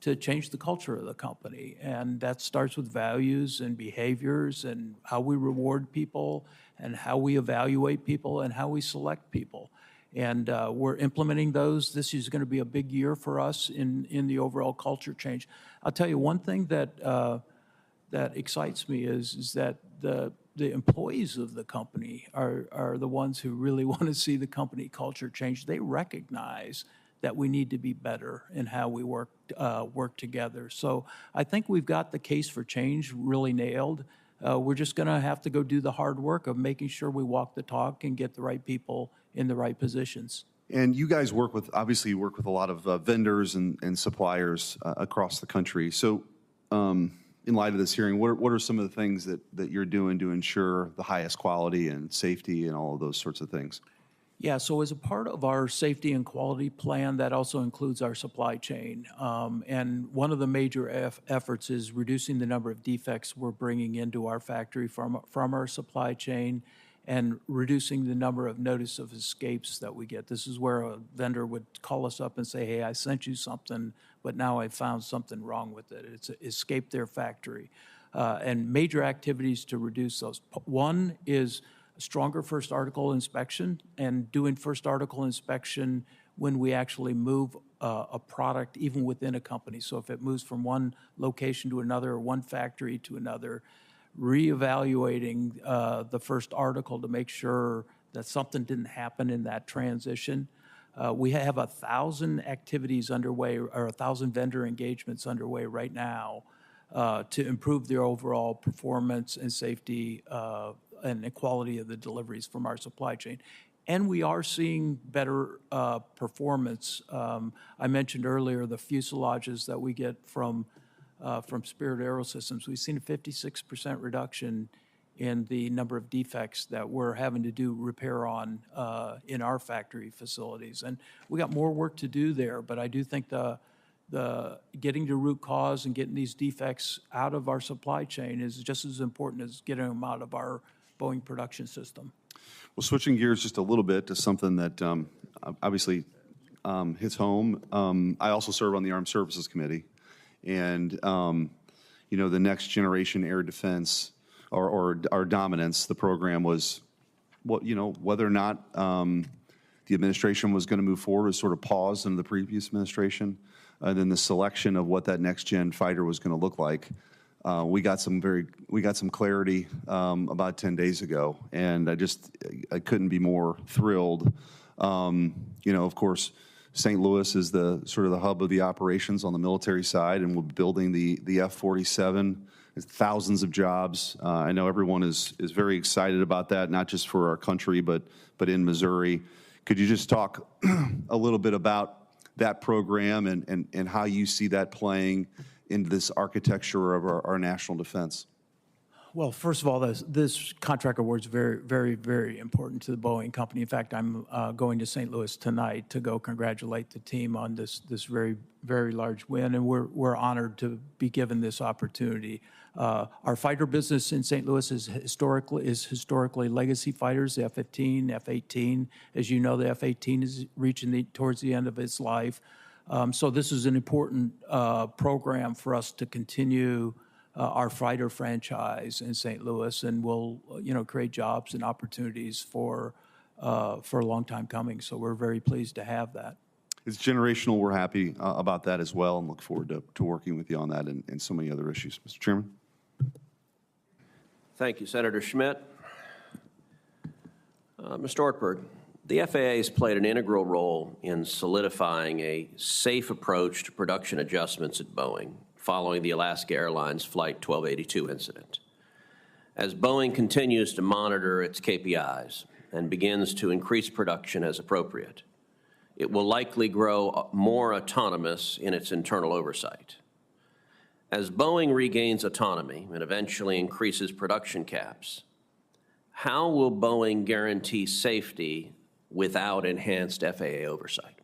to change the culture of the company. And that starts with values and behaviors and how we reward people and how we evaluate people and how we select people. And we're implementing those. This is going to be a big year for us in the overall culture change. I'll tell you one thing that that excites me is that the employees of the company are the ones who really want to see the company culture change. They recognize that we need to be better in how we work together. So I think we've got the case for change really nailed. We're just going to have to go do the hard work of making sure we walk the talk and get the right people in the right positions. And you guys obviously you work with a lot of vendors and suppliers across the country. So in light of this hearing, what are some of the things that you're doing to ensure the highest quality and safety and all of those sorts of things? Yeah, so as a part of our safety and quality plan, that also includes our supply chain. And one of the major efforts is reducing the number of defects we're bringing into our factory from our supply chain and reducing the number of notice of escapes that we get. This is where a vendor would call us up and say, hey, I sent you something, but now I found something wrong with it. It's escaped their factory. And major activities to reduce those. One is stronger first article inspection and doing first article inspection when we actually move a product even within a company. So if it moves from one location to another or one factory to another, reevaluating the first article to make sure that something didn't happen in that transition. We have 1,000 activities underway or 1,000 vendor engagements underway right now to improve the overall performance and safety and the quality of the deliveries from our supply chain. And we are seeing better performance. I mentioned earlier the fuselages that we get from Spirit Aerosystems. We've seen a 56% reduction in the number of defects that we're having to do repair on in our factory facilities. And we got more work to do there, but I do think the getting to root cause and getting these defects out of our supply chain is just as important as getting them out of our Boeing production system. Well, switching gears just a little bit to something that obviously hits home. I also serve on the Armed Services Committee, and you know, the Next Generation Air Defense or our dominance, the program was, whether or not the administration was going to move forward was sort of paused in the previous administration. And then the selection of what that next gen fighter was going to look like. We got some clarity about 10 days ago, and I couldn't be more thrilled. Of course, St. Louis is the sort of the hub of the operations on the military side, and we're building the F-47. There's thousands of jobs. I know everyone is very excited about that, not just for our country, but in Missouri. Could you just talk a little bit about that program and how you see that playing into this architecture of our national defense? Well, first of all, this contract award is very, very, very important to the Boeing company. In fact, I'm going to St. Louis tonight to go congratulate the team on this very, very large win, and we're honored to be given this opportunity. Our fighter business in St. Louis is historically legacy fighters, the F-15, F-18. As you know, the F-18 is reaching towards the end of its life. So this is an important program for us to continue our fighter franchise in St. Louis, and will create jobs and opportunities for a long time coming. So we're very pleased to have that. It's generational. We're happy about that as well, and look forward to working with you on that and so many other issues. Mr. Chairman. Thank you, Senator Schmidt. Mr. Ortberg, the FAA has played an integral role in solidifying a safe approach to production adjustments at Boeing following the Alaska Airlines Flight 1282 incident. As Boeing continues to monitor its KPIs and begins to increase production as appropriate, it will likely grow more autonomous in its internal oversight. As Boeing regains autonomy and eventually increases production caps, how will Boeing guarantee safety without enhanced FAA oversight?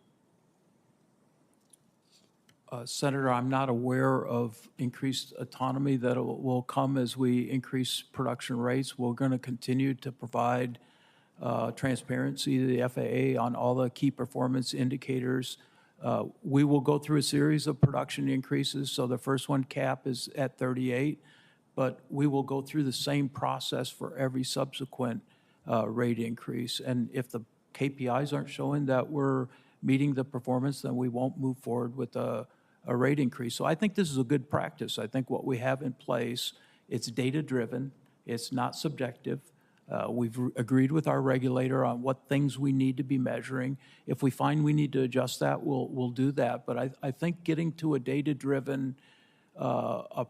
Senator, I'm not aware of increased autonomy that will come as we increase production rates. We're going to continue to provide transparency to the FAA on all the key performance indicators. We will go through a series of production increases. So the first one, cap, is at 38, but we will go through the same process for every subsequent rate increase. And if the KPIs aren't showing that we're meeting the performance, then we won't move forward with a rate increase. So I think this is a good practice. I think what we have in place, it's data-driven, it's not subjective. We've agreed with our regulator on what things we need to be measuring. If we find we need to adjust that, we'll do that. But I think getting to a data-driven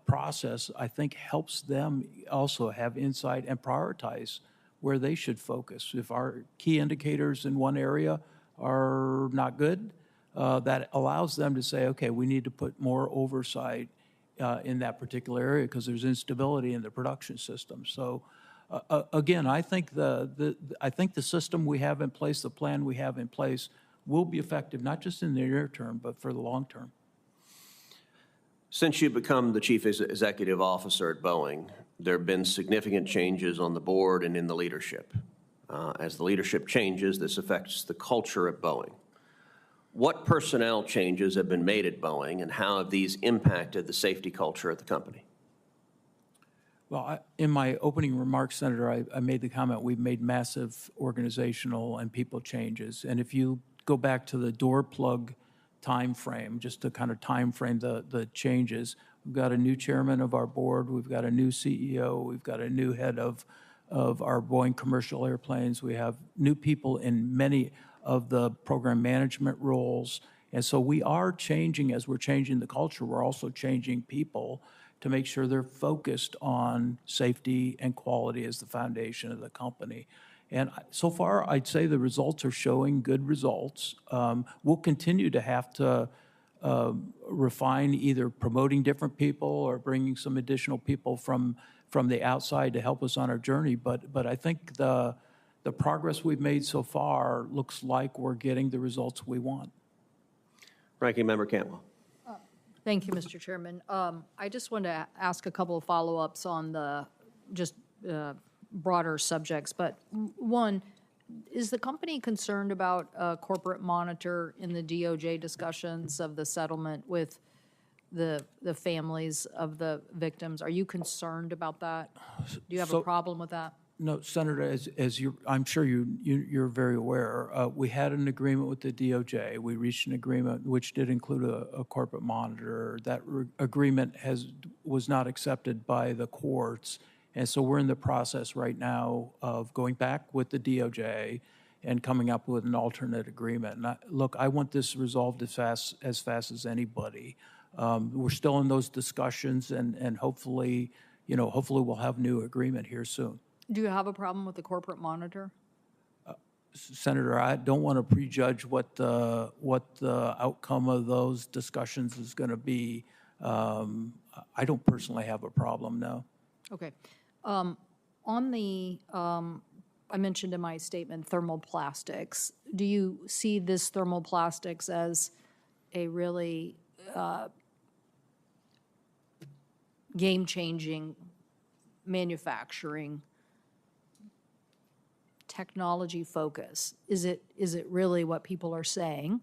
process, I think helps them also have insight and prioritize where they should focus. If our key indicators in one area are not good, that allows them to say, okay, we need to put more oversight in that particular area because there's instability in the production system. So again, I think the system we have in place, the plan we have in place, will be effective not just in the near term, but for the long term. Since you've become the chief executive officer at Boeing, there have been significant changes on the board and in the leadership. As the leadership changes, this affects the culture at Boeing. What personnel changes have been made at Boeing, and how have these impacted the safety culture at the company? Well, in my opening remarks, Senator, I made the comment we've made massive organizational and people changes. And if you go back to the door plug time frame, just to kind of time frame the changes, we've got a new chairman of our board, we've got a new CEO, we've got a new head of our Boeing commercial airplanes, we have new people in many of the program management roles. And so we are changing. As we're changing the culture, we're also changing people to make sure they're focused on safety and quality as the foundation of the company. And so far, I'd say the results are showing good results. We'll continue to have to refine either promoting different people or bringing some additional people from the outside to help us on our journey. But I think the progress we've made so far looks like we're getting the results we want. Ranking Member Cantwell. Thank you, Mr. Chairman. I just want to ask a couple of follow-ups on the just broader subjects. But one, is the company concerned about a corporate monitor in the DOJ discussions of the settlement with the families of the victims? Are you concerned about that? Do you have a problem with that? No, Senator, as I'm sure you're very aware, we had an agreement with the DOJ. We reached an agreement which did include a corporate monitor. That agreement was not accepted by the courts, and so we're in the process right now of going back with the DOJ and coming up with an alternate agreement. And look, I want this resolved as fast as anybody. We're still in those discussions, and hopefully we'll have new agreement here soon. Do you have a problem with the corporate monitor? Senator, I don't want to prejudge what the outcome of those discussions is going to be. I don't personally have a problem, no. Okay. On the, I mentioned in my statement thermoplastics. Do you see this thermoplastics as a really game-changing manufacturing technology focus? Is it really what people are saying?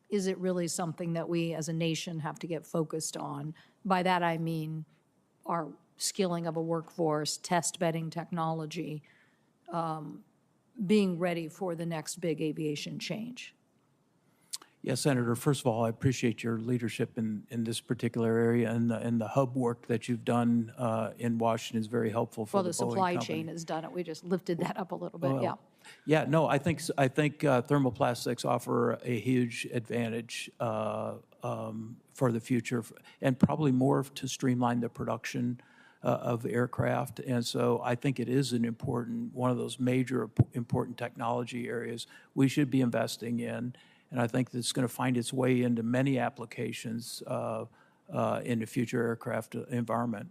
Is it really something that we as a nation have to get focused on? By that I mean our skilling of a workforce, test bedding technology, being ready for the next big aviation change. Yes, Senator, first of all, I appreciate your leadership in this particular area, and the hub work that you've done in Washington is very helpful for the Boeing company. Well, the supply chain has done it. We just lifted that up a little bit, yeah. Yeah, no, I think thermoplastics offer a huge advantage for the future, and probably more to streamline the production of aircraft. And so I think it is one of those major important technology areas we should be investing in. And I think it's going to find its way into many applications in the future aircraft environment.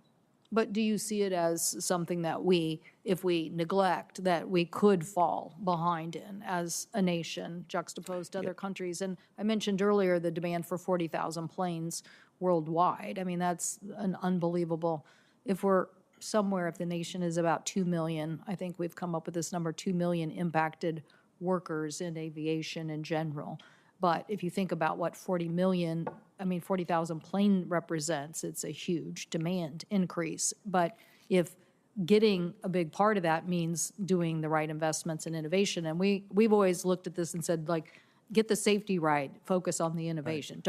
But do you see it as something that we, if we neglect, that we could fall behind in as a nation juxtaposed to other countries? And I mentioned earlier the demand for 40,000 planes worldwide. I mean, that's an unbelievable, if we're somewhere, if the nation is about 2 million, I think we've come up with this number, 2 million impacted workers in aviation in general. But if you think about what 40,000 plane represents, it's a huge demand increase. But if getting a big part of that means doing the right investments in innovation, and we've always looked at this and said, like, get the safety right, focus on the innovation. Right.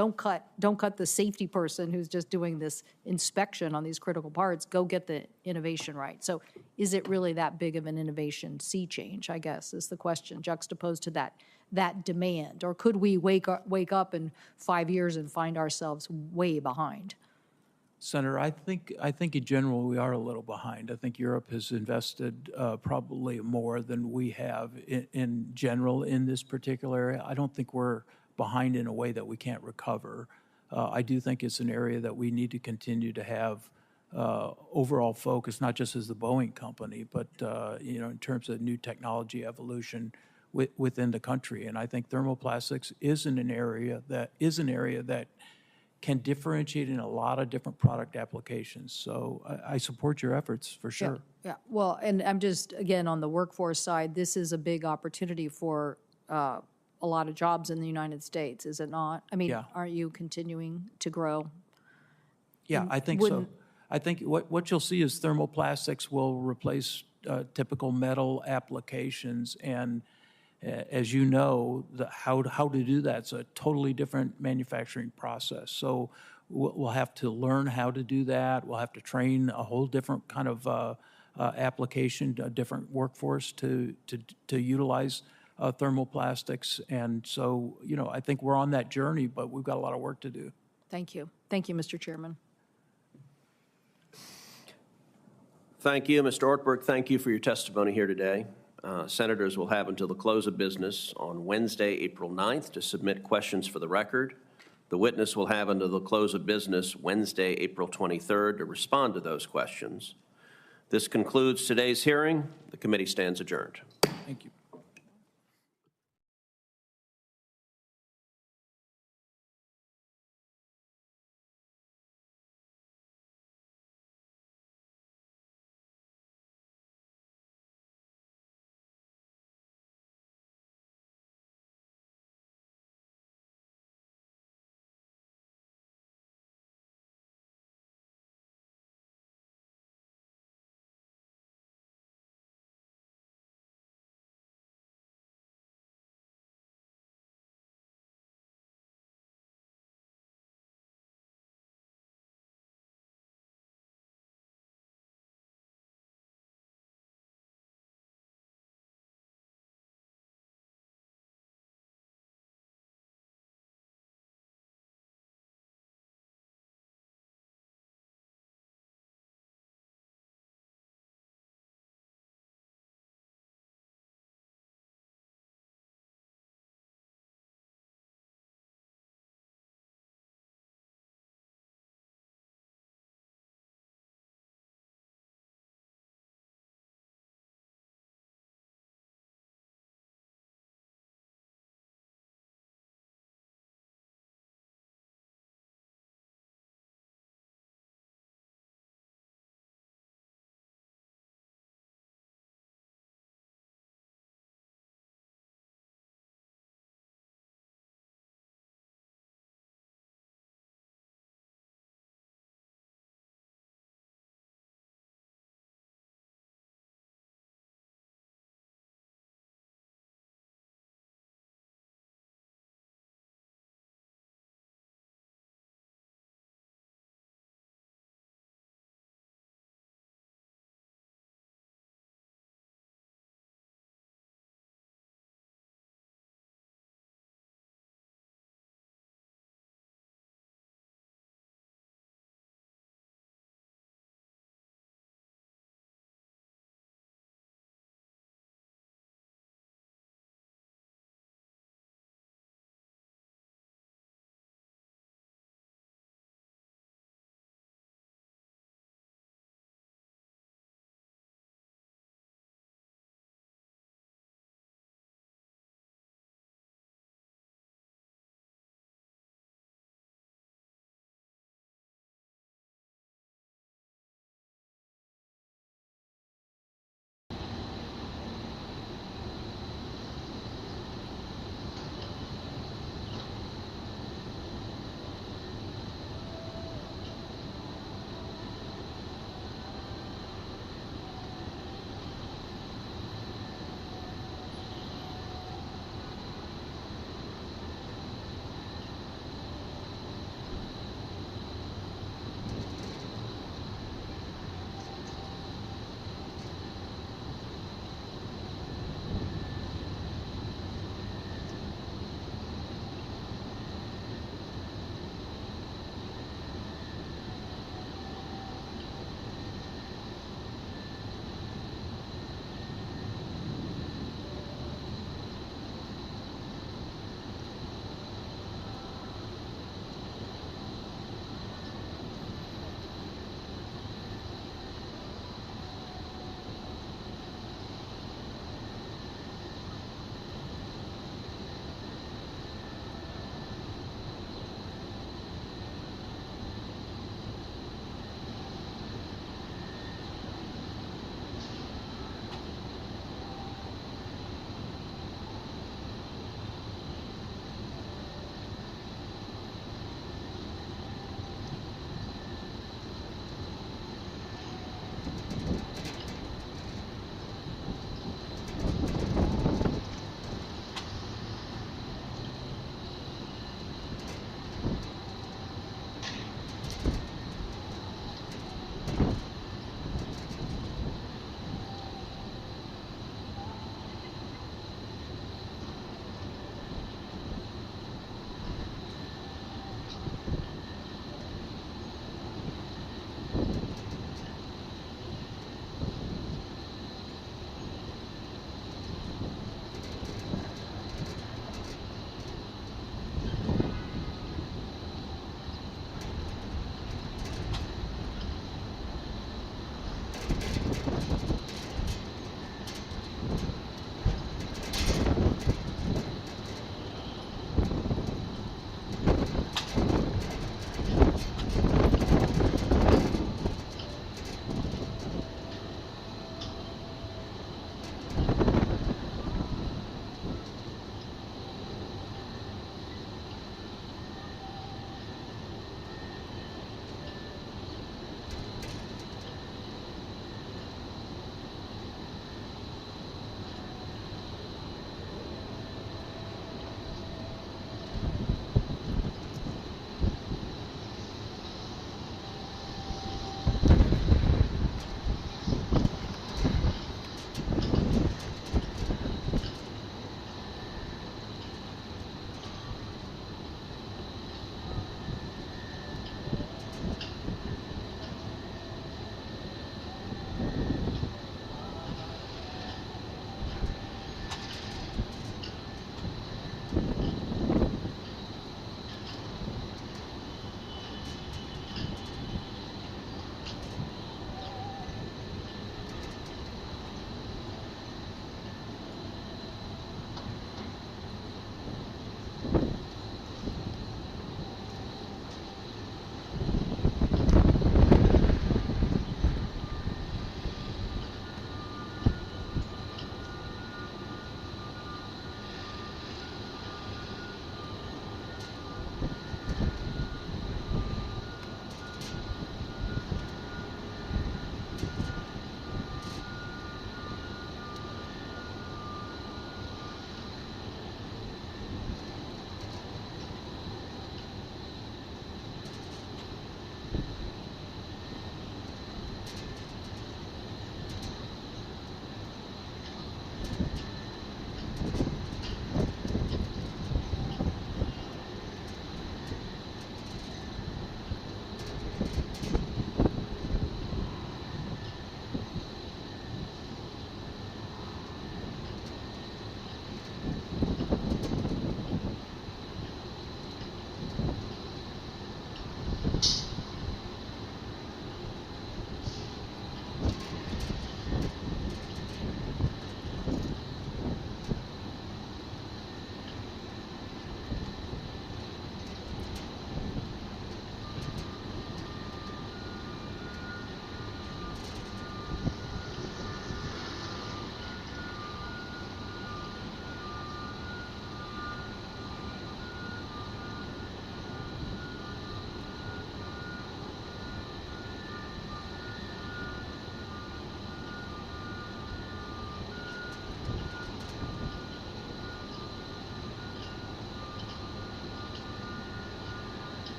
Don't cut the safety person who's just doing this inspection on these critical parts. Go get the innovation right. So is it really that big of an innovation sea change, I guess, is the question, juxtaposed to that demand? Or could we wake up in 5 years and find ourselves way behind? Senator, I think in general we are a little behind. I think Europe has invested probably more than we have in general in this particular area. I don't think we're behind in a way that we can't recover. I do think it's an area that we need to continue to have overall focus, not just as the Boeing company, but in terms of new technology evolution within the country. And I think thermoplastics is an area that can differentiate in a lot of different product applications. So I support your efforts for sure. Yeah. Well, and I'm just, again, on the workforce side, this is a big opportunity for a lot of jobs in the United States, is it not? I mean, aren't you continuing to grow? Yeah, I think so. I think what you'll see is thermoplastics will replace typical metal applications, and as you know, how to do that's a totally different manufacturing process. So we'll have to learn how to do that. We'll have to train a whole different kind of application, a different workforce to utilize thermoplastics. And so, I think we're on that journey, but we've got a lot of work to do. Thank you. Thank you, Mr. Chairman. Thank you, Mr. Ortberg. Thank you for your testimony here today. Senators will have until the close of business on Wednesday, April 9th, to submit questions for the record. The witness will have until the close of business Wednesday, April 23rd, to respond to those questions. This concludes today's hearing. The committee stands adjourned. Thank you.